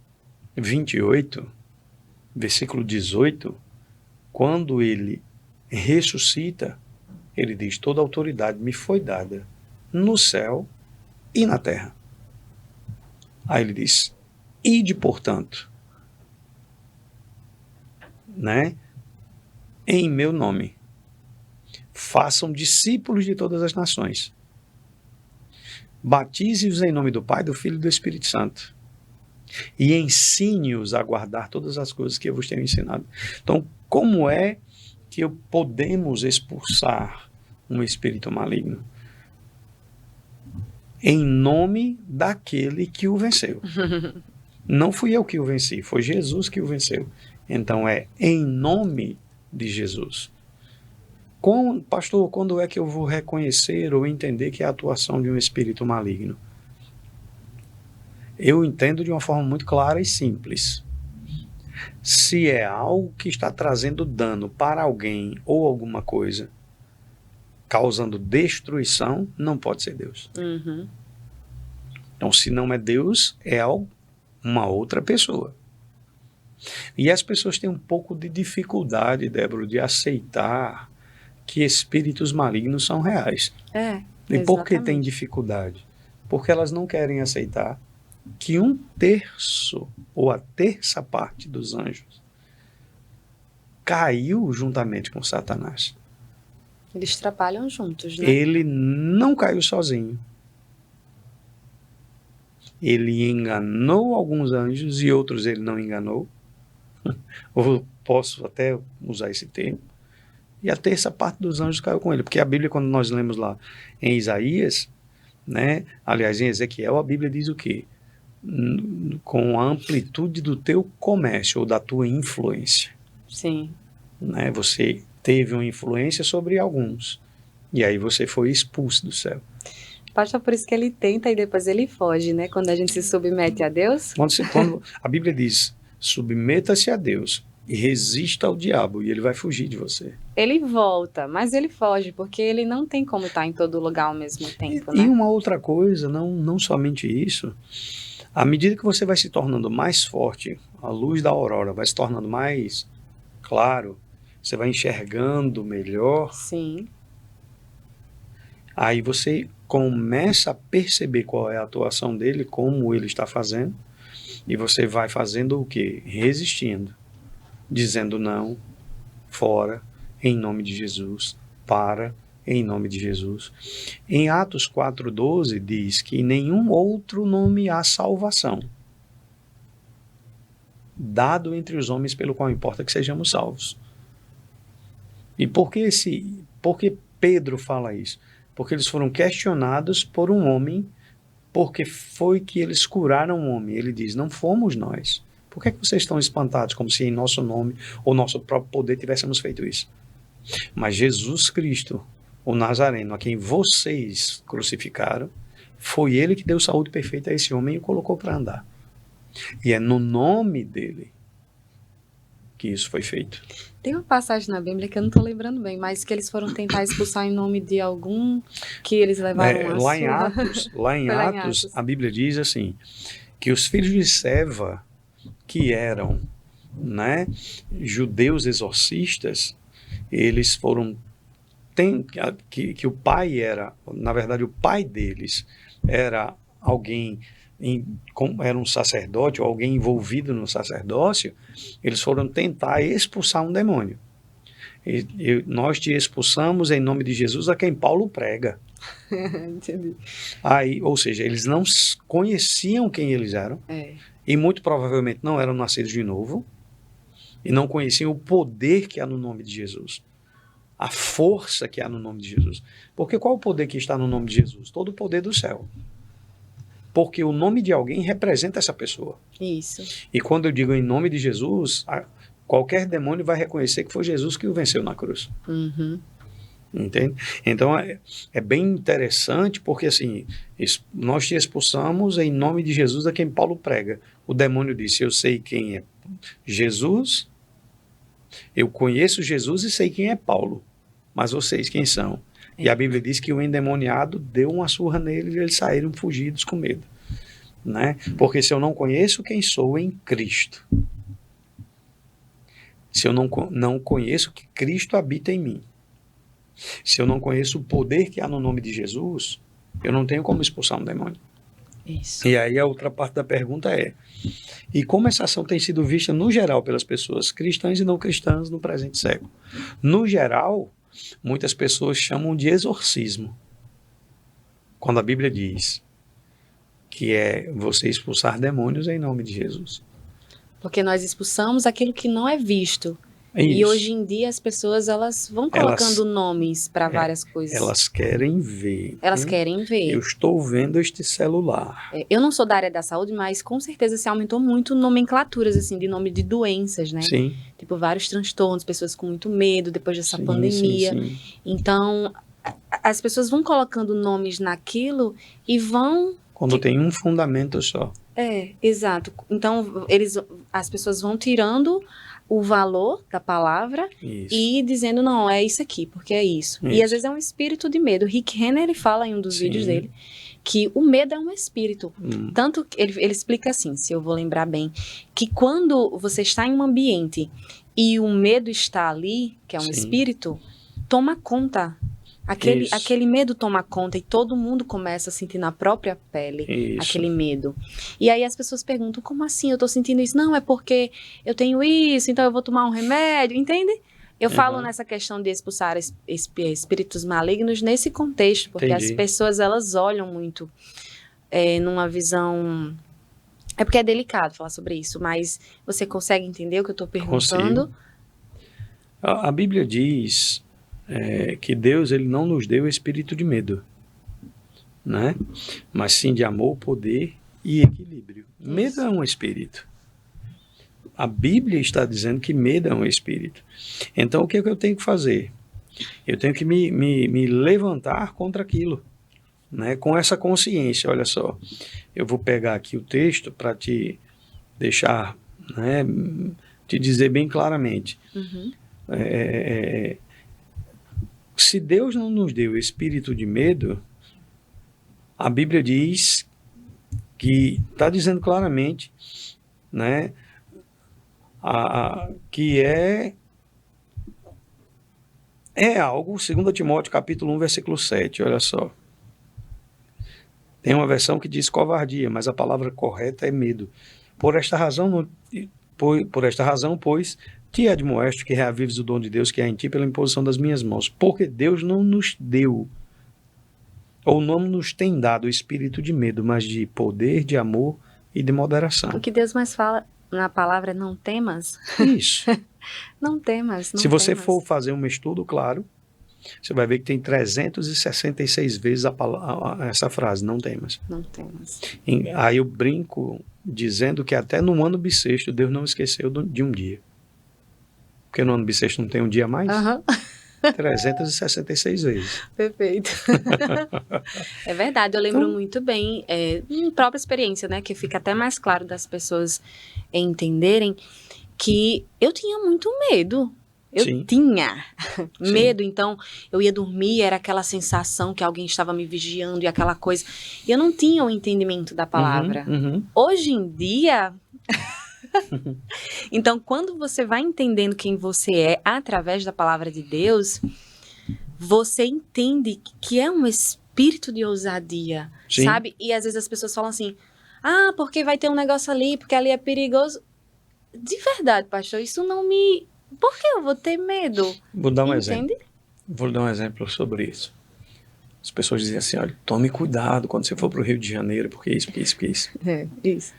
28, versículo 18, quando ele ressuscita, ele diz, toda a autoridade me foi dada no céu e na terra. Aí ele diz, ide, portanto, né, em meu nome, façam discípulos de todas as nações, batize-os em nome do Pai, do Filho e do Espírito Santo, e ensine-os a guardar todas as coisas que eu vos tenho ensinado. Então, como é que podemos expulsar um espírito maligno? Em nome daquele que o venceu. Não fui eu que o venci, foi Jesus que o venceu. Então é em nome de Jesus. Pastor, quando é que eu vou reconhecer ou entender que é a atuação de um espírito maligno? Eu entendo de uma forma muito clara e simples. Se é algo que está trazendo dano para alguém ou alguma coisa, causando destruição, não pode ser Deus. Então, se não é Deus, é uma outra pessoa. E as pessoas têm um pouco de dificuldade, Débora, de aceitar que espíritos malignos são reais. E por que tem dificuldade? Porque elas não querem aceitar que 1/3 ou a terça parte dos anjos caiu juntamente com Satanás. Eles trabalham juntos, né? Ele não caiu sozinho. Ele enganou alguns anjos e outros ele não enganou. Ou posso até usar esse termo. E a terça parte dos anjos caiu com ele. Porque a Bíblia, quando nós lemos lá em Isaías, né, aliás, em Ezequiel, a Bíblia diz o quê? Com a amplitude do teu comércio ou da tua influência. Sim. Né, você teve uma influência sobre alguns. E aí você foi expulso do céu. Pastor, por isso que ele tenta e depois ele foge, né? Quando a gente se submete a Deus. Quando a Bíblia diz, submeta-se a Deus, e resista ao diabo e ele vai fugir de você. Ele volta, mas ele foge, porque ele não tem como estar em todo lugar ao mesmo tempo, E né? uma outra coisa, não somente isso, à medida que você vai se tornando mais forte, a luz da aurora vai se tornando mais claro, você vai enxergando melhor, Sim, aí você começa a perceber qual é a atuação dele, como ele está fazendo, e você vai fazendo o quê? Resistindo, dizendo não, fora, em nome de Jesus, para, em nome de Jesus. Em Atos 4,12 diz que em nenhum outro nome há salvação, dado entre os homens pelo qual importa que sejamos salvos. E por que Pedro fala isso? Porque eles foram questionados por um homem, porque foi que eles curaram um homem. Ele diz, não fomos nós. Por que é que vocês estão espantados, como se em nosso nome ou nosso próprio poder tivéssemos feito isso? Mas Jesus Cristo, o Nazareno, a quem vocês crucificaram, foi ele que deu saúde perfeita a esse homem e o colocou para andar. E é no nome dele que isso foi feito. tem uma passagem na Bíblia que eu não estou lembrando bem, mas que eles foram tentar expulsar em nome de algum que eles levaram uma Lá em surra. Atos, Foi lá em Atos, Atos. a Bíblia diz assim, que os filhos de Seva, que eram, né, judeus exorcistas, eles foram que o pai era, na verdade o pai deles era alguém era um sacerdote ou alguém envolvido no sacerdócio, eles foram tentar expulsar um demônio. Nós te expulsamos em nome de Jesus a quem Paulo prega. Entendi. Aí, ou seja, eles não conheciam quem eles eram e muito provavelmente não eram nascidos de novo e não conheciam o poder que há no nome de Jesus. A força que há no nome de Jesus. Porque qual o poder que está no nome de Jesus? Todo o poder do céu. Porque o nome de alguém representa essa pessoa. Isso. E quando eu digo em nome de Jesus, qualquer demônio vai reconhecer que foi Jesus que o venceu na cruz. Uhum. Entende? Então é bem interessante porque assim, nós te expulsamos em nome de Jesus a quem Paulo prega. O demônio disse, eu sei quem é Jesus, eu conheço Jesus e sei quem é Paulo. Mas vocês quem são? E a Bíblia diz que o endemoniado deu uma surra neles e eles saíram fugidos com medo. Né? Porque se eu não conheço quem sou em Cristo, se eu não conheço que Cristo habita em mim, se eu não conheço o poder que há no nome de Jesus, eu não tenho como expulsar um demônio. Isso. E aí a outra parte da pergunta é, e como essa ação tem sido vista no geral pelas pessoas cristãs e não cristãs no presente século? No geral, muitas pessoas chamam de exorcismo. Quando a Bíblia diz que é você expulsar demônios em nome de Jesus. Porque nós expulsamos aquilo que não é visto. É isso. E hoje em dia as pessoas elas vão colocando nomes para várias coisas. Elas querem ver. Elas querem ver. Eu estou vendo este celular. Eu não sou da área da saúde, mas com certeza se aumentou muito nomenclaturas assim de nome de doenças, né? Sim. Tipo vários transtornos, pessoas com muito medo depois dessa pandemia. Sim. Então as pessoas vão colocando nomes naquilo e vão quando tem um fundamento só. Exato. Então as pessoas vão tirando o valor da palavra e dizendo, não, é isso aqui, porque é isso. E às vezes é um espírito de medo. Rick Renner, ele fala em um dos vídeos dele que o medo é um espírito. Tanto que ele explica assim, se eu vou lembrar bem, que quando você está em um ambiente e o medo está ali, que é um espírito, toma conta. Aquele medo toma conta e todo mundo começa a sentir na própria pele aquele medo. E aí as pessoas perguntam, como assim eu tô sentindo isso? Não, é porque eu tenho isso, então eu vou tomar um remédio, entende? Eu falo nessa questão de expulsar espíritos malignos nesse contexto, porque as pessoas elas olham muito numa visão... É porque é delicado falar sobre isso, mas você consegue entender o que eu tô perguntando? Consigo. A Bíblia diz... que Deus ele não nos deu espírito de medo, né? Mas sim de amor, poder e equilíbrio. Isso. Medo é um espírito. A Bíblia está dizendo que medo é um espírito. Então o que é que eu tenho que fazer? Eu tenho que me levantar contra aquilo, né? Com essa consciência. Olha só, eu vou pegar aqui o texto para te deixar, né, te dizer bem claramente. Uhum. Se Deus não nos deu espírito de medo, a Bíblia diz que está dizendo claramente, né, que é algo, 2 Timóteo capítulo 1, versículo 7, olha só. Tem uma versão que diz covardia, mas a palavra correta é medo. Por esta razão, pois, te admoesto que reavives o dom de Deus que há em ti pela imposição das minhas mãos. Porque Deus não nos deu, ou não nos tem dado o espírito de medo, mas de poder, de amor e de moderação. O que Deus mais fala na palavra é não temas. Isso. Não temas, não Se você temas. for fazer um estudo, claro, você vai ver que tem 366 vezes essa frase, não temas. Não temas. Aí eu brinco dizendo que até no ano bissexto Deus não esqueceu de um dia. Porque no ano bissexto não tem um dia a mais? Aham. 366 vezes. Perfeito. É verdade, eu lembro muito bem, em própria experiência, né, que fica até mais claro das pessoas entenderem que eu tinha muito medo. Eu Sim. tinha Sim. medo, então eu ia dormir, era aquela sensação que alguém estava me vigiando e aquela coisa. E eu não tinha o entendimento da palavra. Uhum. Hoje em dia... Então, quando você vai entendendo quem você é através da palavra de Deus, você entende que é um espírito de ousadia, Sim. sabe? E às vezes as pessoas falam assim, porque vai ter um negócio ali, porque ali é perigoso. De verdade, pastor, isso não me... Por que eu vou ter medo? Vou dar um Entende? exemplo. Vou dar um exemplo sobre isso. As pessoas dizem assim, olha, tome cuidado quando você for para o Rio de Janeiro, porque isso. É, isso.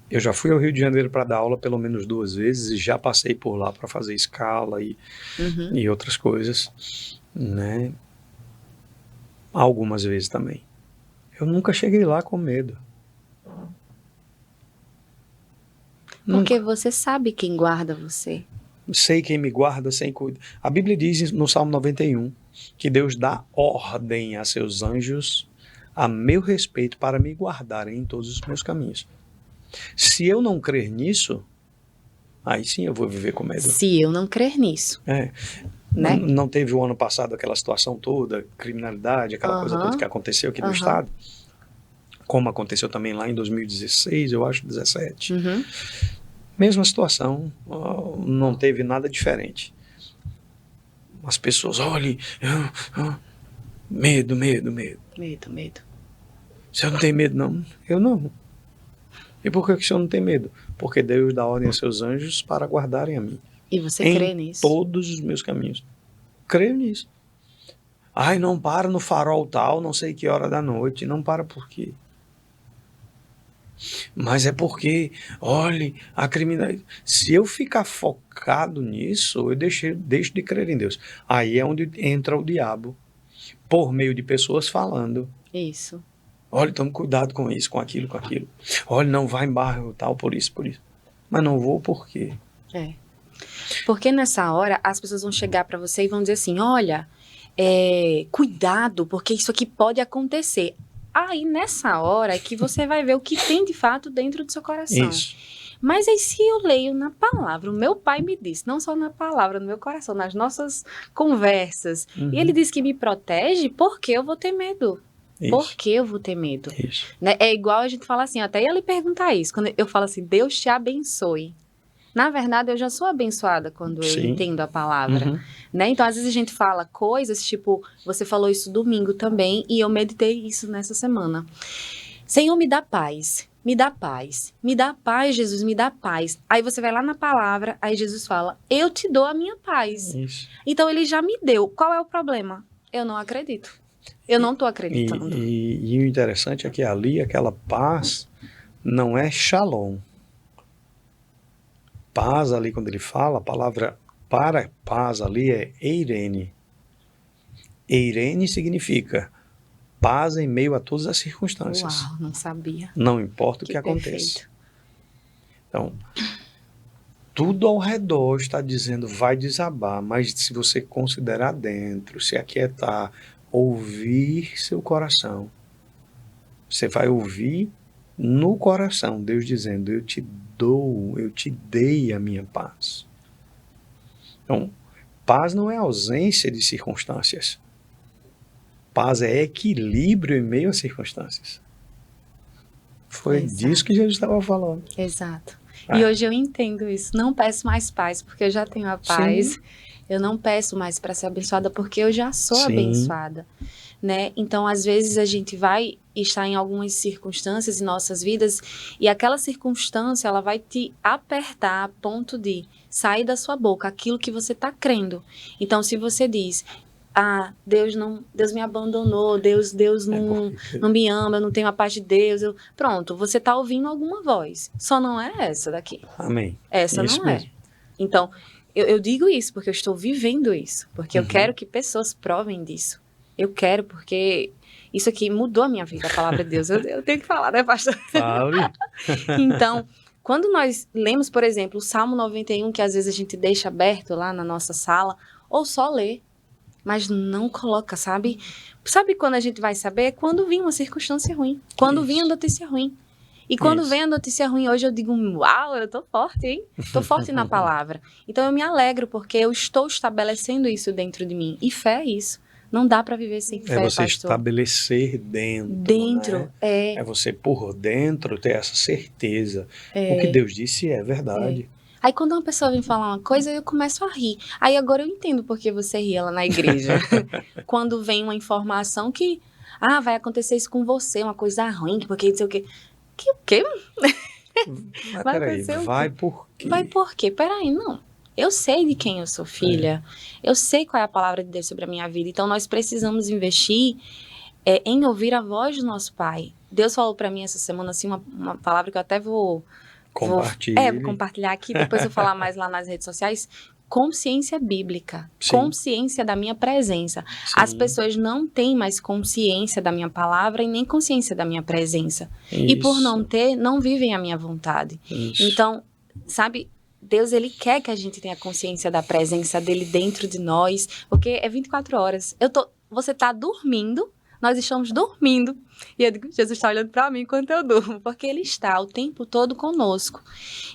Eu já fui ao Rio de Janeiro para dar aula pelo menos 2 vezes e já passei por lá para fazer escala e outras coisas, né? Algumas vezes também. Eu nunca cheguei lá com medo. Porque você sabe quem guarda você. Sei quem me guarda, sem cuida. A Bíblia diz no Salmo 91 que Deus dá ordem a seus anjos a meu respeito para me guardarem em todos os meus caminhos. Se eu não crer nisso, aí sim eu vou viver com medo. Se eu não crer nisso. Né? Não teve o ano passado aquela situação toda, criminalidade, aquela coisa toda que aconteceu aqui no estado? Como aconteceu também lá em 2016, eu acho, 2017. Mesma situação, não teve nada diferente. As pessoas, olhem, medo. Medo. Você não tem medo, não? Eu não. E por que o senhor não tem medo? Porque Deus dá ordem a seus anjos para guardarem a mim. E você crê nisso? Em todos os meus caminhos. Creio nisso. Ai, não para no farol tal, não sei que hora da noite. Não para por quê? Mas é porque, olhe, a criminalidade... Se eu ficar focado nisso, eu deixo de crer em Deus. Aí é onde entra o diabo, por meio de pessoas falando. Isso. Olha, tome cuidado com isso, com aquilo. Olha, não vai em bairro tal, por isso. Mas não vou por quê? Porque nessa hora, as pessoas vão chegar para você e vão dizer assim, olha, cuidado, porque isso aqui pode acontecer. Aí, nessa hora, é que você vai ver o que tem de fato dentro do seu coração. Isso. Mas aí, se eu leio na palavra, o meu pai me disse, não só na palavra, no meu coração, nas nossas conversas, e ele disse que me protege, por que eu vou ter medo? Isso. Por que eu vou ter medo? Isso. Né? É igual a gente fala assim, até ia lhe perguntar isso, quando eu falo assim, Deus te abençoe. Na verdade, eu já sou abençoada quando eu entendo a palavra. Né? Então, às vezes a gente fala coisas, tipo, você falou isso domingo também, e eu meditei isso nessa semana. Senhor, me dá paz, me dá paz, me dá paz, Jesus, me dá paz. Aí você vai lá na palavra, aí Jesus fala, eu te dou a minha paz. Isso. Então, ele já me deu. Qual é o problema? Eu não acredito. Eu não estou acreditando. E o interessante é que ali, aquela paz, não é shalom. Paz ali, quando ele fala, a palavra para paz ali é eirene. Eirene significa paz em meio a todas as circunstâncias. Uau, não sabia. Não importa o que aconteça. Então, tudo ao redor está dizendo vai desabar, mas se você considerar dentro, se aquietar, ouvir seu coração, você vai ouvir no coração, Deus dizendo, eu te dei a minha paz. Então, paz não é ausência de circunstâncias. Paz é equilíbrio em meio às circunstâncias. Foi disso que Jesus estava falando. Exato. E hoje eu entendo isso. Não peço mais paz, porque eu já tenho a paz. Sim. Eu não peço mais para ser abençoada, porque eu já sou abençoada. Né? Então, às vezes, a gente vai estar em algumas circunstâncias em nossas vidas e aquela circunstância, ela vai te apertar a ponto de sair da sua boca aquilo que você está crendo. Então, se você diz... Deus me abandonou, Deus não me ama, eu não tenho a paz de Deus. Pronto, você está ouvindo alguma voz. Só não é essa daqui. Amém. Essa isso não mesmo. É. Então, eu digo isso porque eu estou vivendo isso. Porque eu quero que pessoas provem disso. Eu quero porque isso aqui mudou a minha vida, a palavra de Deus. Eu tenho que falar, né, pastor? Fale. Então, quando nós lemos, por exemplo, o Salmo 91, que às vezes a gente deixa aberto lá na nossa sala, ou só lê, mas não coloca, sabe? Sabe quando a gente vai saber? Quando vir uma circunstância ruim. Quando vir a notícia ruim. E quando vem a notícia ruim, hoje eu digo, uau, eu tô forte, hein? Tô forte na palavra. Então eu me alegro, porque eu estou estabelecendo isso dentro de mim. E fé é isso. Não dá para viver sem fé, pastor. É você pastor. estabelecer dentro. Dentro, né? É você por dentro ter essa certeza. O que Deus disse é verdade. Aí quando uma pessoa vem falar uma coisa, eu começo a rir. Aí agora eu entendo por que você ria lá na igreja. Quando vem uma informação que, vai acontecer isso com você, uma coisa ruim, porque não sei o quê. Que o quê? Mas peraí, vai por quê? Vai por quê? Peraí, não. Eu sei de quem eu sou filha. Eu sei qual é a palavra de Deus sobre a minha vida. Então nós precisamos investir em ouvir a voz do nosso Pai. Deus falou para mim essa semana assim, uma palavra que eu até vou compartilhar aqui, depois eu falar mais lá nas redes sociais. Consciência bíblica, Sim. Consciência da minha presença. Sim. As pessoas não têm mais consciência da minha palavra e nem consciência da minha presença. Isso. E por não ter, não vivem a minha vontade. Isso. Então, sabe, Deus, ele quer que a gente tenha consciência da presença dele dentro de nós, porque é 24 horas. Você está dormindo, nós estamos dormindo. E eu digo, Jesus está olhando para mim enquanto eu durmo, porque ele está o tempo todo conosco.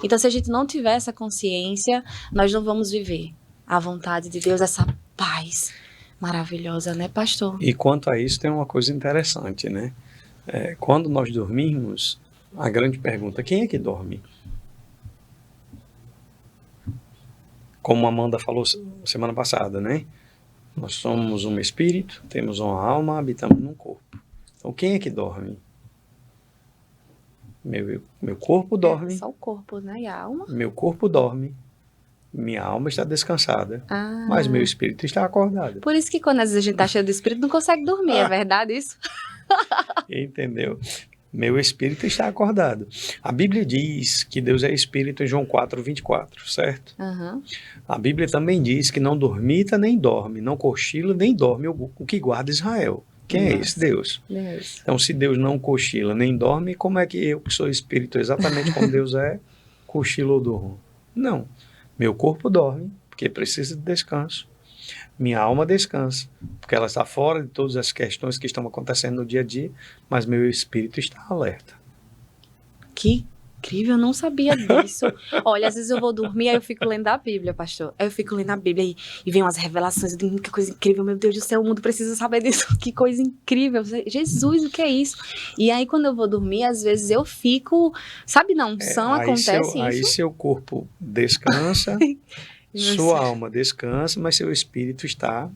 Então, se a gente não tiver essa consciência, nós não vamos viver a vontade de Deus, essa paz maravilhosa, né, pastor? E quanto a isso, tem uma coisa interessante, né? Quando nós dormimos, a grande pergunta, quem é que dorme? Como a Amanda falou semana passada, né? Nós somos um espírito, temos uma alma, habitamos num corpo. Então, quem é que dorme? Meu corpo dorme. Só o corpo, né? E a alma? Meu corpo dorme. Minha alma está descansada. Mas meu espírito está acordado. Por isso que quando às vezes a gente está cheio do espírito, não consegue dormir. É verdade isso? Entendeu? Meu espírito está acordado. A Bíblia diz que Deus é espírito em João 4:24, certo? Uhum. A Bíblia também diz que não dormita nem dorme, não cochila nem dorme o que guarda Israel. Quem é esse? Deus. Então, se Deus não cochila nem dorme, como é que eu, que sou espírito exatamente como Deus é, cochilo ou durmo? Não. Meu corpo dorme, porque precisa de descanso. Minha alma descansa, porque ela está fora de todas as questões que estão acontecendo no dia a dia, mas meu espírito está alerta. Que incrível, eu não sabia disso. Olha, às vezes eu vou dormir, aí eu fico lendo a Bíblia, pastor. Aí eu fico lendo a Bíblia e vem umas revelações, eu digo, que coisa incrível, meu Deus do céu, o mundo precisa saber disso, que coisa incrível. Jesus, o que é isso? E aí quando eu vou dormir, às vezes eu fico, sabe, na unção acontece isso. Aí seu corpo descansa, sua alma descansa, mas seu espírito está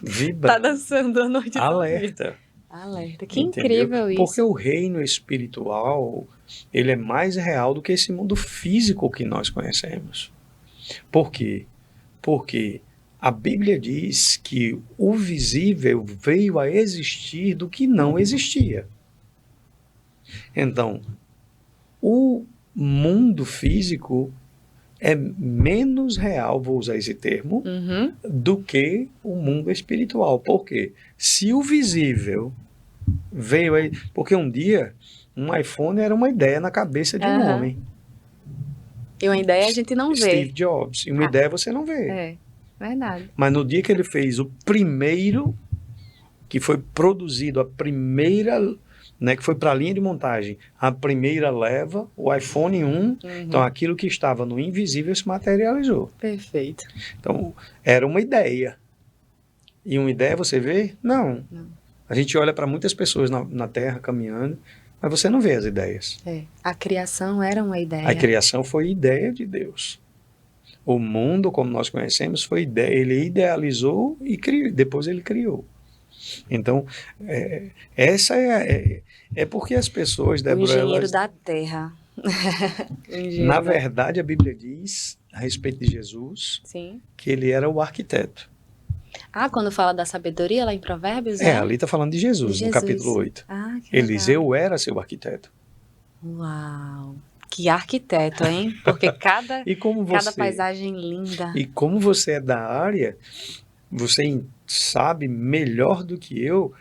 vibrando. Está dançando a noite toda. Alerta. Alerta, que incrível isso. Porque o reino espiritual, ele é mais real do que esse mundo físico que nós conhecemos. Por quê? Porque a Bíblia diz que o visível veio a existir do que não existia. Então, o mundo físico é menos real, vou usar esse termo, do que o mundo espiritual. Por quê? Se o visível veio aí... Porque um dia, um iPhone era uma ideia na cabeça de um homem. E uma ideia a gente não vê. Steve Jobs. E uma ideia você não vê. É, verdade. Mas no dia que ele fez o primeiro, que foi produzido, a primeira né, que foi para a linha de montagem. A primeira leva, o iPhone 1, então aquilo que estava no invisível se materializou. Perfeito. Então, era uma ideia. E uma ideia você vê? Não. A gente olha para muitas pessoas na Terra caminhando, mas você não vê as ideias. A criação era uma ideia. A criação foi ideia de Deus. O mundo, como nós conhecemos, foi ideia. Ele idealizou e criou, depois ele criou. Então, essa é porque as pessoas, Débora, o engenheiro da terra. Na verdade, a Bíblia diz, a respeito de Jesus, Sim. que ele era o arquiteto. Quando fala da sabedoria lá em Provérbios? Ali está falando de Jesus, no capítulo 8. Que ele diz, eu era seu arquiteto. Uau! Que arquiteto, hein? Porque cada paisagem linda. E como você é da área, você sabe melhor do que eu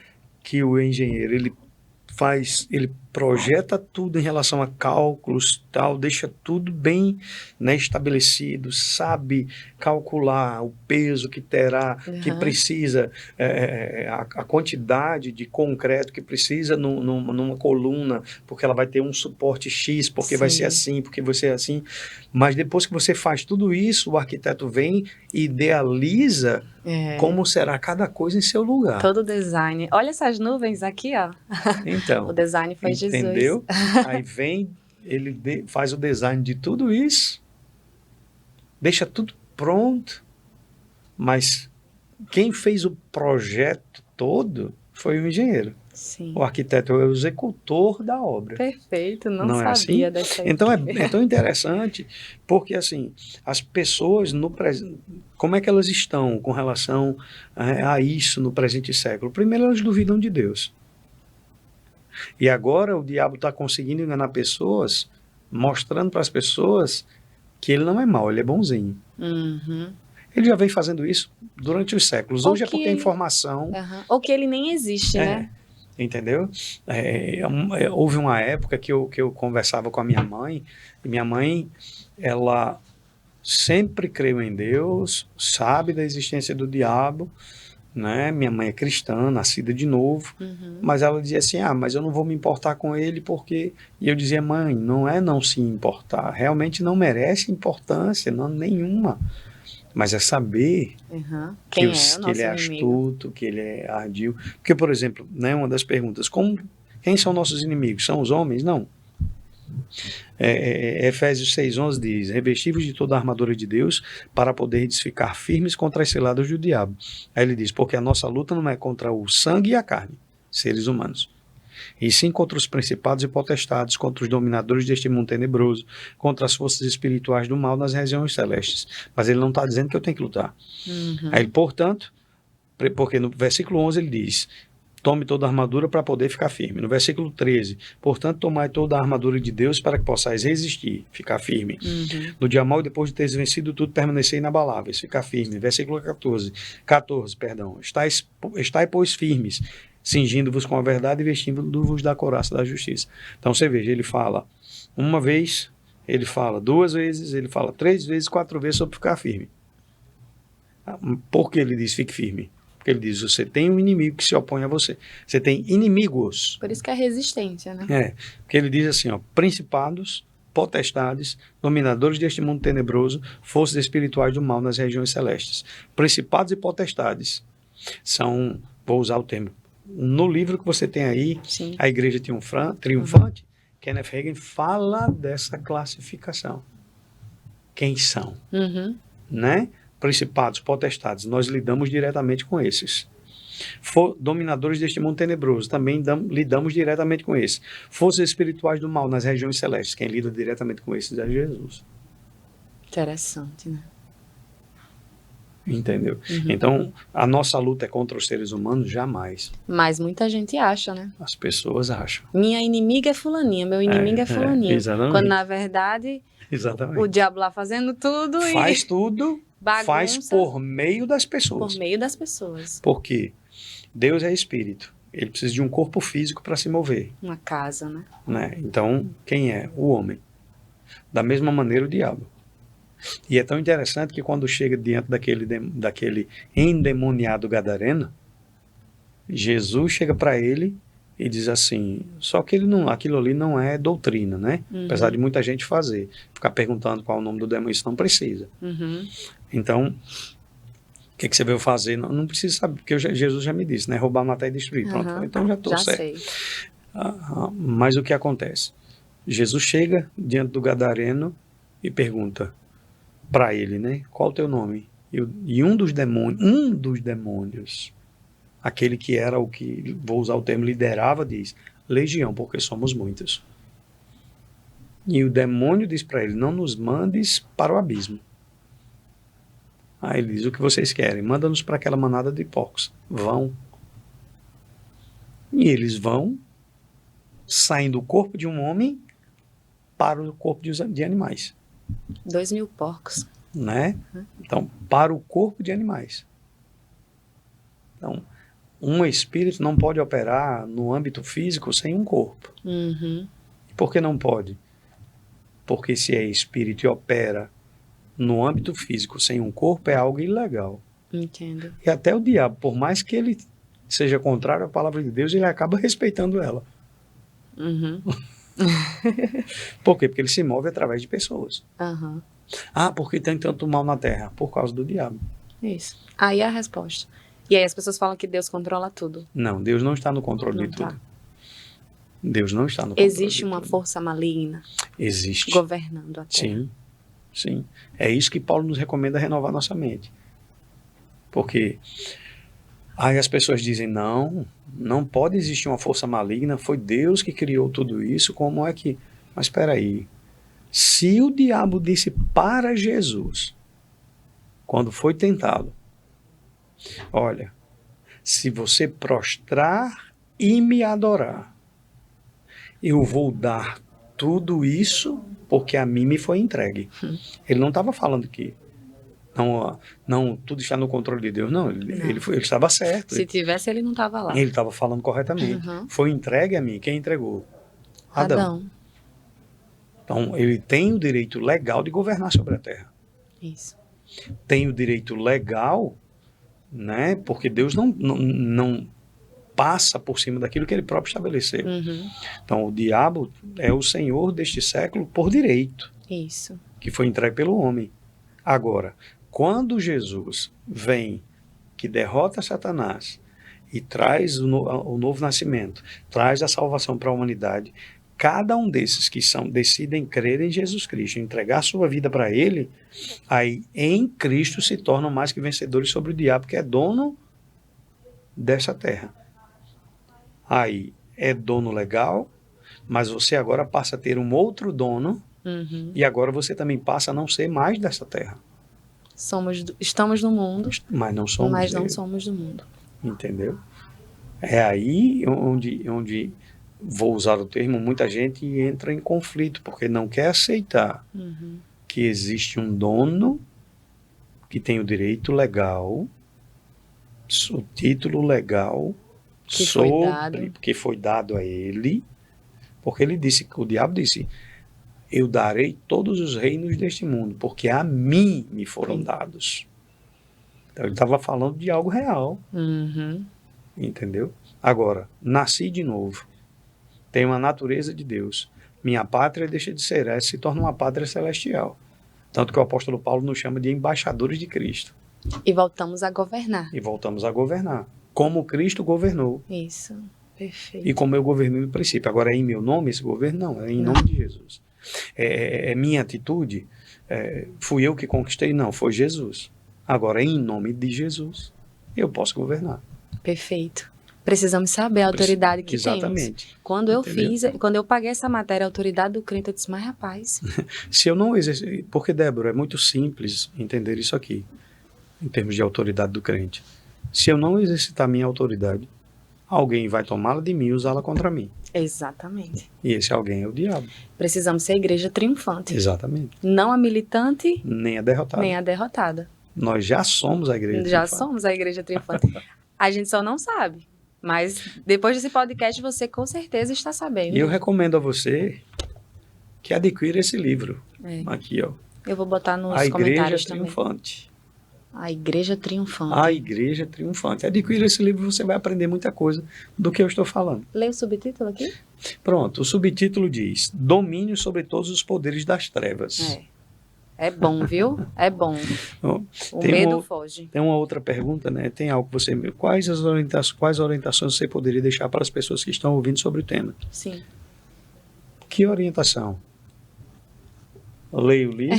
que o engenheiro, ele projeta tudo em relação a cálculos, tal, deixa tudo bem, né, estabelecido, sabe calcular o peso que terá, que precisa, a quantidade de concreto que precisa numa coluna, porque ela vai ter um suporte X, porque vai ser assim, porque vai ser assim. Mas depois que você faz tudo isso, o arquiteto vem e idealiza como será cada coisa em seu lugar. Todo o design. Olha essas nuvens aqui, ó. Então, o design foi Jesus. Entendeu? Aí vem, ele faz o design de tudo isso, deixa tudo pronto, mas quem fez o projeto todo foi o engenheiro. Sim. O arquiteto é o executor da obra. Perfeito, não sabia assim? Dessa Então é tão interessante, porque assim, as pessoas no presente, como é que elas estão com relação a isso no presente século? Primeiro, elas duvidam de Deus. E agora o diabo está conseguindo enganar pessoas, mostrando para as pessoas que ele não é mau, ele é bonzinho. Ele já vem fazendo isso durante os séculos. Hoje é porque a informação... Ou que ele nem existe, né? Entendeu? Houve uma época que eu conversava com a minha mãe, e minha mãe, ela sempre creu em Deus, sabe da existência do diabo, né? Minha mãe é cristã, nascida de novo, mas ela dizia assim, mas eu não vou me importar com ele porque... E eu dizia, mãe, não é não se importar, realmente não merece importância, nenhuma. Mas é saber que ele é astuto, que ele é ardil. Porque, por exemplo, né, uma das perguntas, quem são nossos inimigos? São os homens? Não. Efésios 6,11 diz, revestivos de toda a armadura de Deus para poder ficar firmes contra as ciladas do diabo. Aí ele diz, porque a nossa luta não é contra o sangue e a carne, seres humanos, e sim contra os principados e potestades, contra os dominadores deste mundo tenebroso, contra as forças espirituais do mal nas regiões celestes. Mas ele não está dizendo que eu tenho que lutar. Aí, portanto, porque no versículo 11 ele diz, tome toda a armadura para poder ficar firme. No versículo 13, portanto, tomai toda a armadura de Deus para que possais resistir, ficar firme. No dia mau, depois de teres vencido tudo, permanecei inabaláveis, ficar firme. Versículo 14, estai, pois, firmes, cingindo-vos com a verdade e vestindo-vos da couraça da justiça. Então você veja, ele fala uma vez, ele fala 2 vezes, ele fala 3 vezes, 4 vezes sobre ficar firme. Por que ele diz fique firme? Porque ele diz, você tem um inimigo que se opõe a você. Você tem inimigos. Por isso que é resistência, né? Porque ele diz assim, principados, potestades, dominadores deste mundo tenebroso, forças espirituais do mal nas regiões celestes. Principados e potestades são, vou usar o termo, no livro que você tem aí, A Igreja Triunfante, Kenneth Hagin fala dessa classificação. Quem são? Né? Principados, potestades, nós lidamos diretamente com esses. Dominadores deste mundo tenebroso, também lidamos diretamente com esses. Forças espirituais do mal nas regiões celestes, quem lida diretamente com esses é Jesus. Interessante, né? Entendeu? Então, a nossa luta é contra os seres humanos? Jamais. Mas muita gente acha, né? As pessoas acham. Minha inimiga é fulaninha, meu inimigo é fulaninho. Exatamente. Quando, na verdade, o diabo lá fazendo tudo faz tudo, bagunça, faz por meio das pessoas. Por meio das pessoas. Porque Deus é espírito. Ele precisa de um corpo físico para se mover. Uma casa, né? Então, quem é? O homem. Da mesma maneira, o diabo. E é tão interessante que quando chega diante daquele endemoniado gadareno, Jesus chega para ele e diz assim, só que aquilo ali não é doutrina, né? Apesar de muita gente fazer, ficar perguntando qual é o nome do demônio, isso não precisa. Então, o que você veio fazer? Não precisa saber, porque Jesus já me disse, né? Roubar, matar e destruir. Pronto, então já estou certo. Sei. Mas o que acontece? Jesus chega diante do gadareno e pergunta para ele, né? Qual o teu nome? E um dos demônios, aquele que era o que, vou usar o termo, liderava, diz, legião, porque somos muitos. E o demônio diz para ele, não nos mandes para o abismo. Aí ele diz, o que vocês querem? Manda-nos para aquela manada de porcos. Vão. E eles vão, saem do corpo de um homem para o corpo de animais. 2.000 porcos. Né? Então, para o corpo de animais. Então, um espírito não pode operar no âmbito físico sem um corpo. Por que não pode? Porque se é espírito e opera no âmbito físico sem um corpo, é algo ilegal. Entendo. E até o diabo, por mais que ele seja contrário à palavra de Deus, ele acaba respeitando ela. Por quê? Porque ele se move através de pessoas. Porque tem tanto mal na terra? Por causa do diabo. Isso. Aí é a resposta. E aí as pessoas falam que Deus controla tudo. Não, Deus não está no controle de tudo. Deus não está no controle de tudo. Existe uma força maligna. Existe. Governando a terra. Sim. É isso que Paulo nos recomenda renovar nossa mente. Porque aí as pessoas dizem, não pode existir uma força maligna, foi Deus que criou tudo isso, como é que... Mas espera aí, se o diabo disse para Jesus, quando foi tentado, olha, se você prostrar e me adorar, eu vou dar tudo isso porque a mim me foi entregue. Ele não estava falando que não, tudo está no controle de Deus. Não, ele estava certo. Se tivesse, ele não estava lá. Ele estava falando corretamente. Foi entregue a mim. Quem entregou? Adão. Então, ele tem o direito legal de governar sobre a terra. Isso. Tem o direito legal, né? Porque Deus não passa por cima daquilo que ele próprio estabeleceu. Então, o diabo é o senhor deste século por direito. Isso. Que foi entregue pelo homem. Agora, quando Jesus vem, que derrota Satanás e traz o novo nascimento, traz a salvação para a humanidade, cada um desses que decidem crer em Jesus Cristo, entregar sua vida para ele, aí em Cristo se tornam mais que vencedores sobre o diabo, que é dono dessa terra. Aí é dono legal, mas você agora passa a ter um outro dono, e agora você também passa a não ser mais dessa terra. Estamos no mundo, mas não somos do mundo. Entendeu? É aí onde vou usar o termo, muita gente entra em conflito, porque não quer aceitar que existe um dono que tem o direito legal, o título legal que foi dado a ele, porque ele disse, o diabo disse, eu darei todos os reinos deste mundo, porque a mim me foram dados. Então ele estava falando de algo real. Entendeu? Agora, nasci de novo. Tenho a natureza de Deus. Minha pátria deixa de ser essa, se torna uma pátria celestial. Tanto que o apóstolo Paulo nos chama de embaixadores de Cristo. E voltamos a governar. Como Cristo governou. Isso, perfeito. E como eu governei no princípio. Agora é em meu nome esse governo? Não, é em nome de Jesus. É minha atitude? Fui eu que conquistei? Não, foi Jesus. Agora, em nome de Jesus, eu posso governar. Perfeito. Precisamos saber a autoridade que Exatamente. temos. Quando eu paguei essa matéria, a autoridade do crente, eu disse, mas rapaz... Se eu não exercer... Porque, Débora, é muito simples entender isso aqui, em termos de autoridade do crente. Se eu não exercitar minha autoridade, alguém vai tomá-la de mim e usá-la contra mim. Exatamente. E esse alguém é o diabo. Precisamos ser a igreja triunfante. Exatamente. Não a militante, nem a derrotada. Nós já somos a igreja triunfante. Já somos a igreja triunfante. A gente só não sabe. Mas depois desse podcast você com certeza está sabendo. E eu recomendo a você que adquira esse livro. Aqui, ó. Eu vou botar nos comentários também. A Igreja Triunfante. A Igreja Triunfante. A Igreja Triunfante. Adquira esse livro, você vai aprender muita coisa do que eu estou falando. Lê o subtítulo aqui? Pronto, o subtítulo diz: Domínio sobre todos os poderes das trevas. É bom, viu? É bom. O medo foge. Tem uma outra pergunta, né? Tem algo que você... Quais orientações você poderia deixar para as pessoas que estão ouvindo sobre o tema? Sim. Que orientação? Leia o livro.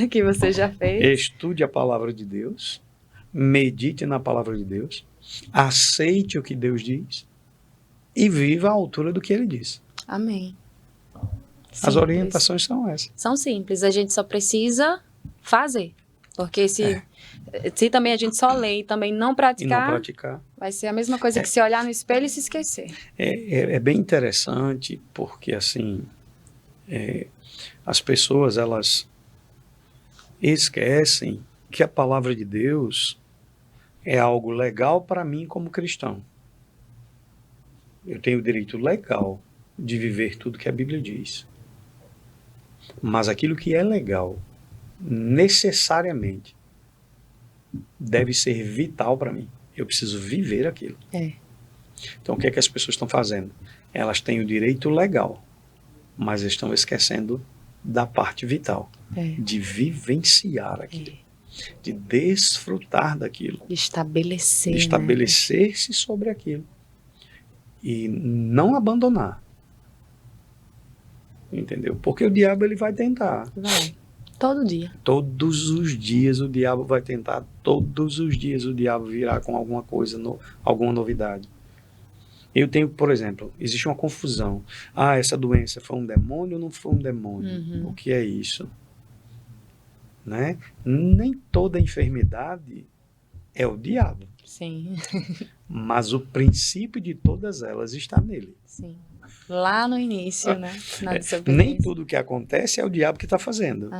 Que você já fez. Estude a palavra de Deus. Medite na palavra de Deus. Aceite o que Deus diz. E viva à altura do que Ele diz. Amém. As orientações são essas. São simples, a gente só precisa fazer. Porque se também a gente só ler e também não praticar, vai ser a mesma coisa que se olhar no espelho e se esquecer. É bem interessante, porque assim, as pessoas, elas esquecem que a palavra de Deus é algo legal para mim como cristão. Eu tenho o direito legal de viver tudo que a Bíblia diz. Mas aquilo que é legal, necessariamente, deve ser vital para mim. Eu preciso viver aquilo. Então, o que é que as pessoas estão fazendo? Elas têm o direito legal, mas estão esquecendo da parte vital. De vivenciar aquilo. De desfrutar daquilo. De estabelecer. De estabelecer-se sobre aquilo. E não abandonar. Entendeu? Porque o diabo, ele vai tentar. Vai. Todo dia. Todos os dias o diabo vai tentar. Todos os dias o diabo virá com alguma coisa, alguma novidade. Eu tenho, por exemplo, existe uma confusão. Essa doença foi um demônio ou não foi um demônio? O que é isso? Né? Nem toda enfermidade é o diabo. Sim. Mas o princípio de todas elas está nele. Sim. Lá no início, né? Nem tudo que acontece é o diabo que está fazendo.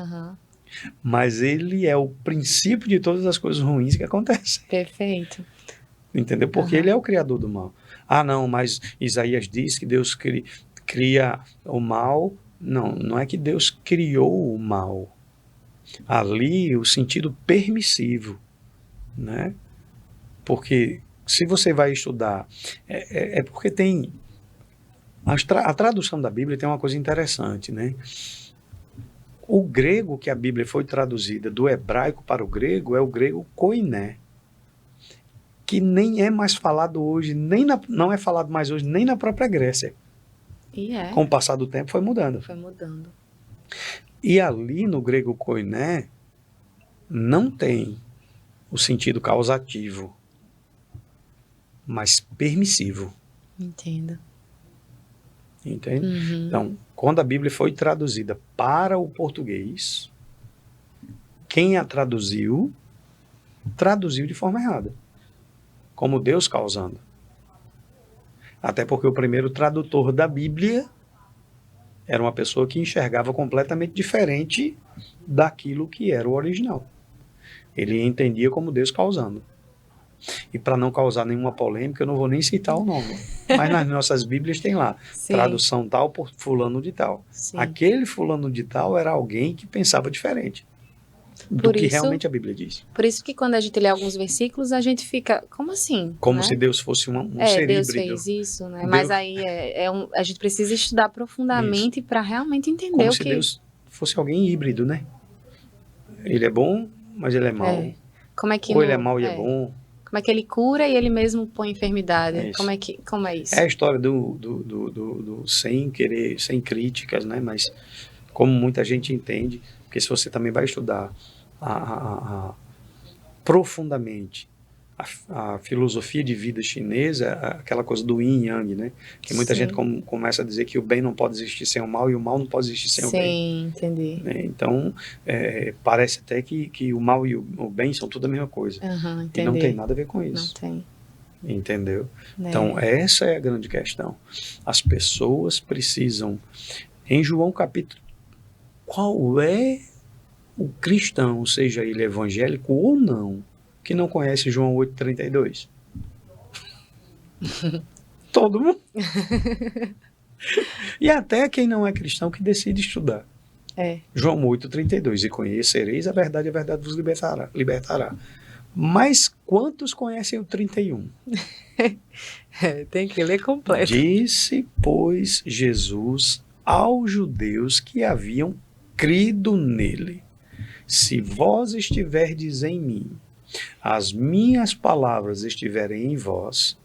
Mas ele é o princípio de todas as coisas ruins que acontecem. Perfeito. Entendeu? Porque ele é o criador do mal. Não, mas Isaías diz que Deus cria o mal. Não é que Deus criou o mal. Ali, o sentido permissivo, né? Porque se você vai estudar, porque tem... A tradução da Bíblia tem uma coisa interessante, né? O grego que a Bíblia foi traduzida do hebraico para o grego é o grego koiné, que nem é mais falado hoje, não é falado mais hoje nem na própria Grécia. Com o passar do tempo foi mudando. E ali no grego koiné não tem o sentido causativo, mas permissivo. Entendo. Entende? Então, quando a Bíblia foi traduzida para o português, quem a traduziu de forma errada. Como Deus causando. Até porque o primeiro tradutor da Bíblia era uma pessoa que enxergava completamente diferente daquilo que era o original. Ele entendia como Deus causando. E para não causar nenhuma polêmica, eu não vou nem citar o nome. Mas nas nossas Bíblias tem lá, tradução tal por fulano de tal. Aquele fulano de tal era alguém que pensava diferente do que realmente a Bíblia diz. Por isso que quando a gente lê alguns versículos, a gente fica, como assim? Como se Deus fosse um ser Deus híbrido. Deus fez isso, né? Mas aí a gente precisa estudar profundamente para realmente entender como se Deus fosse alguém híbrido, né? Ele é bom, mas ele é mau. Como é que Ou ele é mau e é bom. Como é que ele cura e ele mesmo põe enfermidade? Como é isso? É a história do sem querer, sem críticas, né? Mas como muita gente entende, porque se você também vai estudar profundamente a filosofia de vida chinesa, aquela coisa do yin e yang, né? Que muita gente começa a dizer que o bem não pode existir sem o mal e o mal não pode existir sem o bem. Sim, entendi. Né? Então, parece até que o mal e o bem são tudo a mesma coisa. E não tem nada a ver com isso. Não tem. Entendeu? Então, essa é a grande questão. As pessoas precisam... Em João capítulo... Qual é o cristão, seja ele evangélico ou não, que não conhece João 8,32? Todo mundo. E até quem não é cristão que decide estudar. João 8,32. E conhecereis a verdade vos libertará. Mas quantos conhecem o 31? Tem que ler completo. Disse, pois, Jesus aos judeus que haviam crido nele: se vós estiverdes em mim, as minhas palavras estiverem em vós,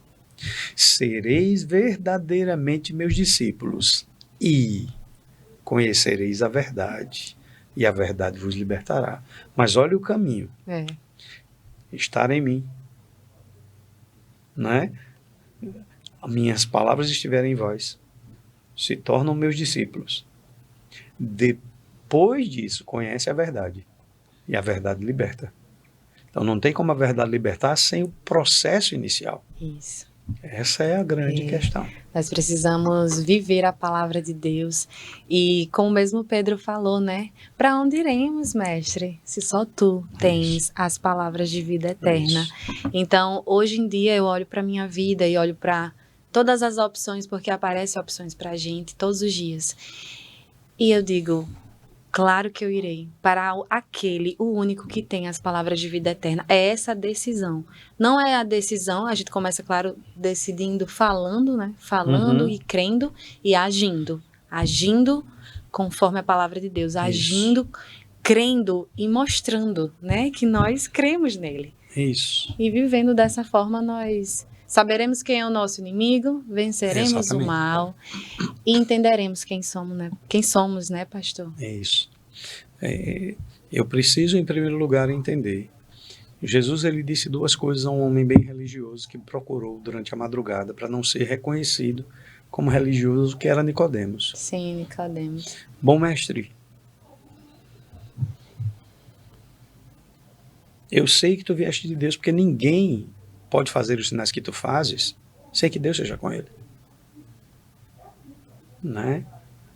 sereis verdadeiramente meus discípulos e conhecereis a verdade, e a verdade vos libertará. Mas olha o caminho. Estar em mim, né? As minhas palavras estiverem em vós, se tornam meus discípulos. Depois disso, conhece a verdade, e a verdade liberta. Então não tem como a verdade libertar sem o processo inicial. Isso. Essa é a grande questão. Nós precisamos viver a palavra de Deus. E como mesmo Pedro falou, né? Para onde iremos, mestre? Se só tu tens as palavras de vida eterna. Então, hoje em dia, eu olho para a minha vida e olho para todas as opções, porque aparecem opções para a gente todos os dias. E eu digo, claro que eu irei para aquele, o único que tem as palavras de vida eterna. É essa a decisão. Não é a decisão, a gente começa, claro, decidindo, falando, né? Falando e crendo e agindo. Agindo conforme a palavra de Deus. Agindo, crendo e mostrando, né? Que nós cremos nele. Isso. E vivendo dessa forma, nós saberemos quem é o nosso inimigo, venceremos o mal e entenderemos quem somos, né, pastor? É isso. Eu preciso, em primeiro lugar, entender. Jesus, ele disse duas coisas a um homem bem religioso que procurou durante a madrugada para não ser reconhecido como religioso, que era Nicodemos. Sim, Nicodemos. Bom mestre, eu sei que tu vieste de Deus, porque ninguém pode fazer os sinais que tu fazes sem que Deus seja com ele. Né?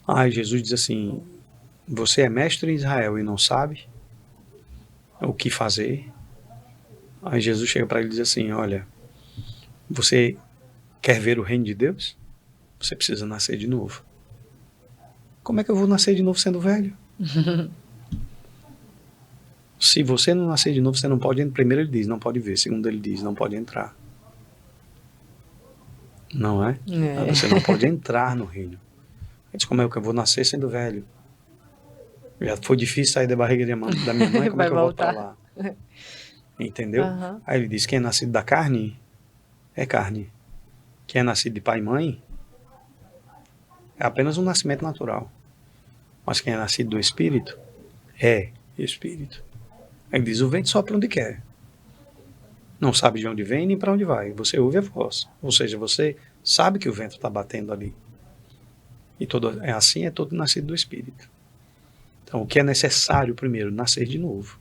Aí Jesus diz assim, você é mestre em Israel e não sabe o que fazer? Aí Jesus chega para ele e diz assim, olha, você quer ver o reino de Deus? Você precisa nascer de novo. Como é que eu vou nascer de novo sendo velho? Se você não nascer de novo, você não pode entrar. Primeiro ele diz, não pode ver. Segundo ele diz, não pode entrar. Não é? Você não pode entrar no reino. Ele diz, como é que eu vou nascer sendo velho? Já foi difícil sair da barriga da minha mãe, como é que eu vou para lá? Entendeu? Aí ele diz, quem é nascido da carne, é carne. Quem é nascido de pai e mãe, é apenas um nascimento natural. Mas quem é nascido do Espírito, é Espírito. Aí diz, o vento sopra onde quer. Não sabe de onde vem nem para onde vai. Você ouve a voz. Ou seja, você sabe que o vento está batendo ali. E todo, é todo nascido do Espírito. Então, o que é necessário primeiro? Nascer de novo.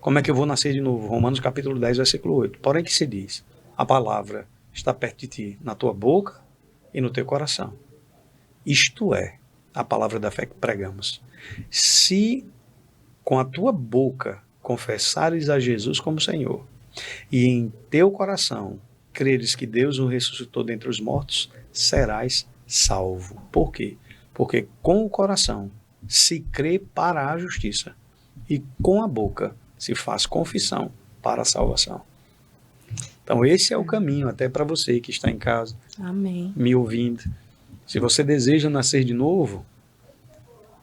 Como é que eu vou nascer de novo? Romanos capítulo 10, versículo 8. Porém que se diz, a palavra está perto de ti, na tua boca e no teu coração. Isto é a palavra da fé que pregamos. Se com a tua boca confessares a Jesus como Senhor, e em teu coração creres que Deus o ressuscitou dentre os mortos, serás salvo. Por quê? Porque com o coração se crê para a justiça, e com a boca se faz confissão para a salvação. Então esse é o caminho até para você que está em casa, Amém, me ouvindo. Se você deseja nascer de novo,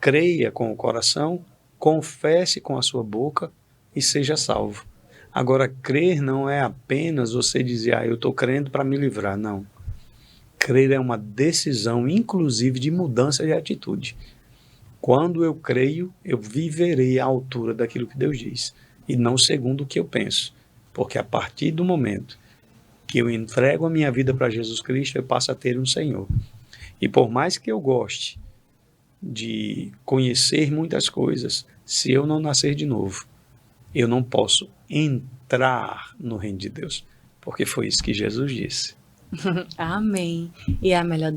creia com o coração, confesse com a sua boca e seja salvo. Agora, crer não é apenas você dizer, eu estou crendo para me livrar. Não. Crer é uma decisão, inclusive, de mudança de atitude. Quando eu creio, eu viverei à altura daquilo que Deus diz, e não segundo o que eu penso. Porque a partir do momento que eu entrego a minha vida para Jesus Cristo, eu passo a ter um Senhor. E por mais que eu goste de conhecer muitas coisas, se eu não nascer de novo, eu não posso entrar no reino de Deus, porque foi isso que Jesus disse. Amém. E a melhor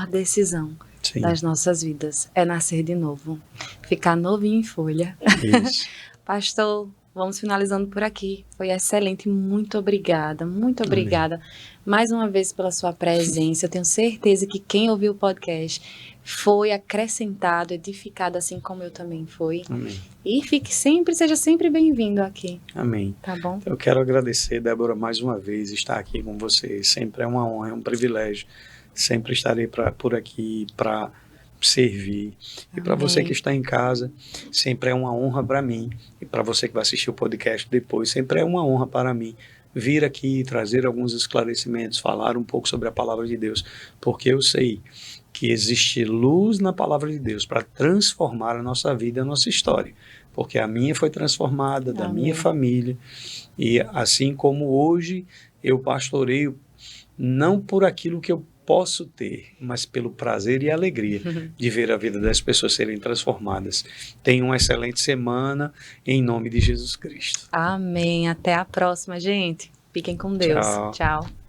decisão das nossas vidas é nascer de novo, ficar novinho em folha. Isso. Pastor, vamos finalizando por aqui. Foi excelente, muito obrigada, muito obrigada mais uma vez pela sua presença. Eu tenho certeza que quem ouviu o podcast foi acrescentado, edificado, assim como eu também fui. Amém. E seja sempre bem-vindo aqui. Amém. Tá bom? Eu quero agradecer, Débora, mais uma vez, estar aqui com você. Sempre é uma honra, é um privilégio. Sempre estarei por aqui para servir. E para você que está em casa, sempre é uma honra para mim. E para você que vai assistir o podcast depois, sempre é uma honra para mim vir aqui, trazer alguns esclarecimentos, falar um pouco sobre a palavra de Deus, porque eu sei que existe luz na palavra de Deus para transformar a nossa vida, a nossa história, porque a minha foi transformada, da minha família, e assim como hoje eu pastoreio não por aquilo que eu posso ter, mas pelo prazer e alegria de ver a vida das pessoas serem transformadas. Tenha uma excelente semana, em nome de Jesus Cristo. Amém. Até a próxima, gente. Fiquem com Deus. Tchau. Tchau.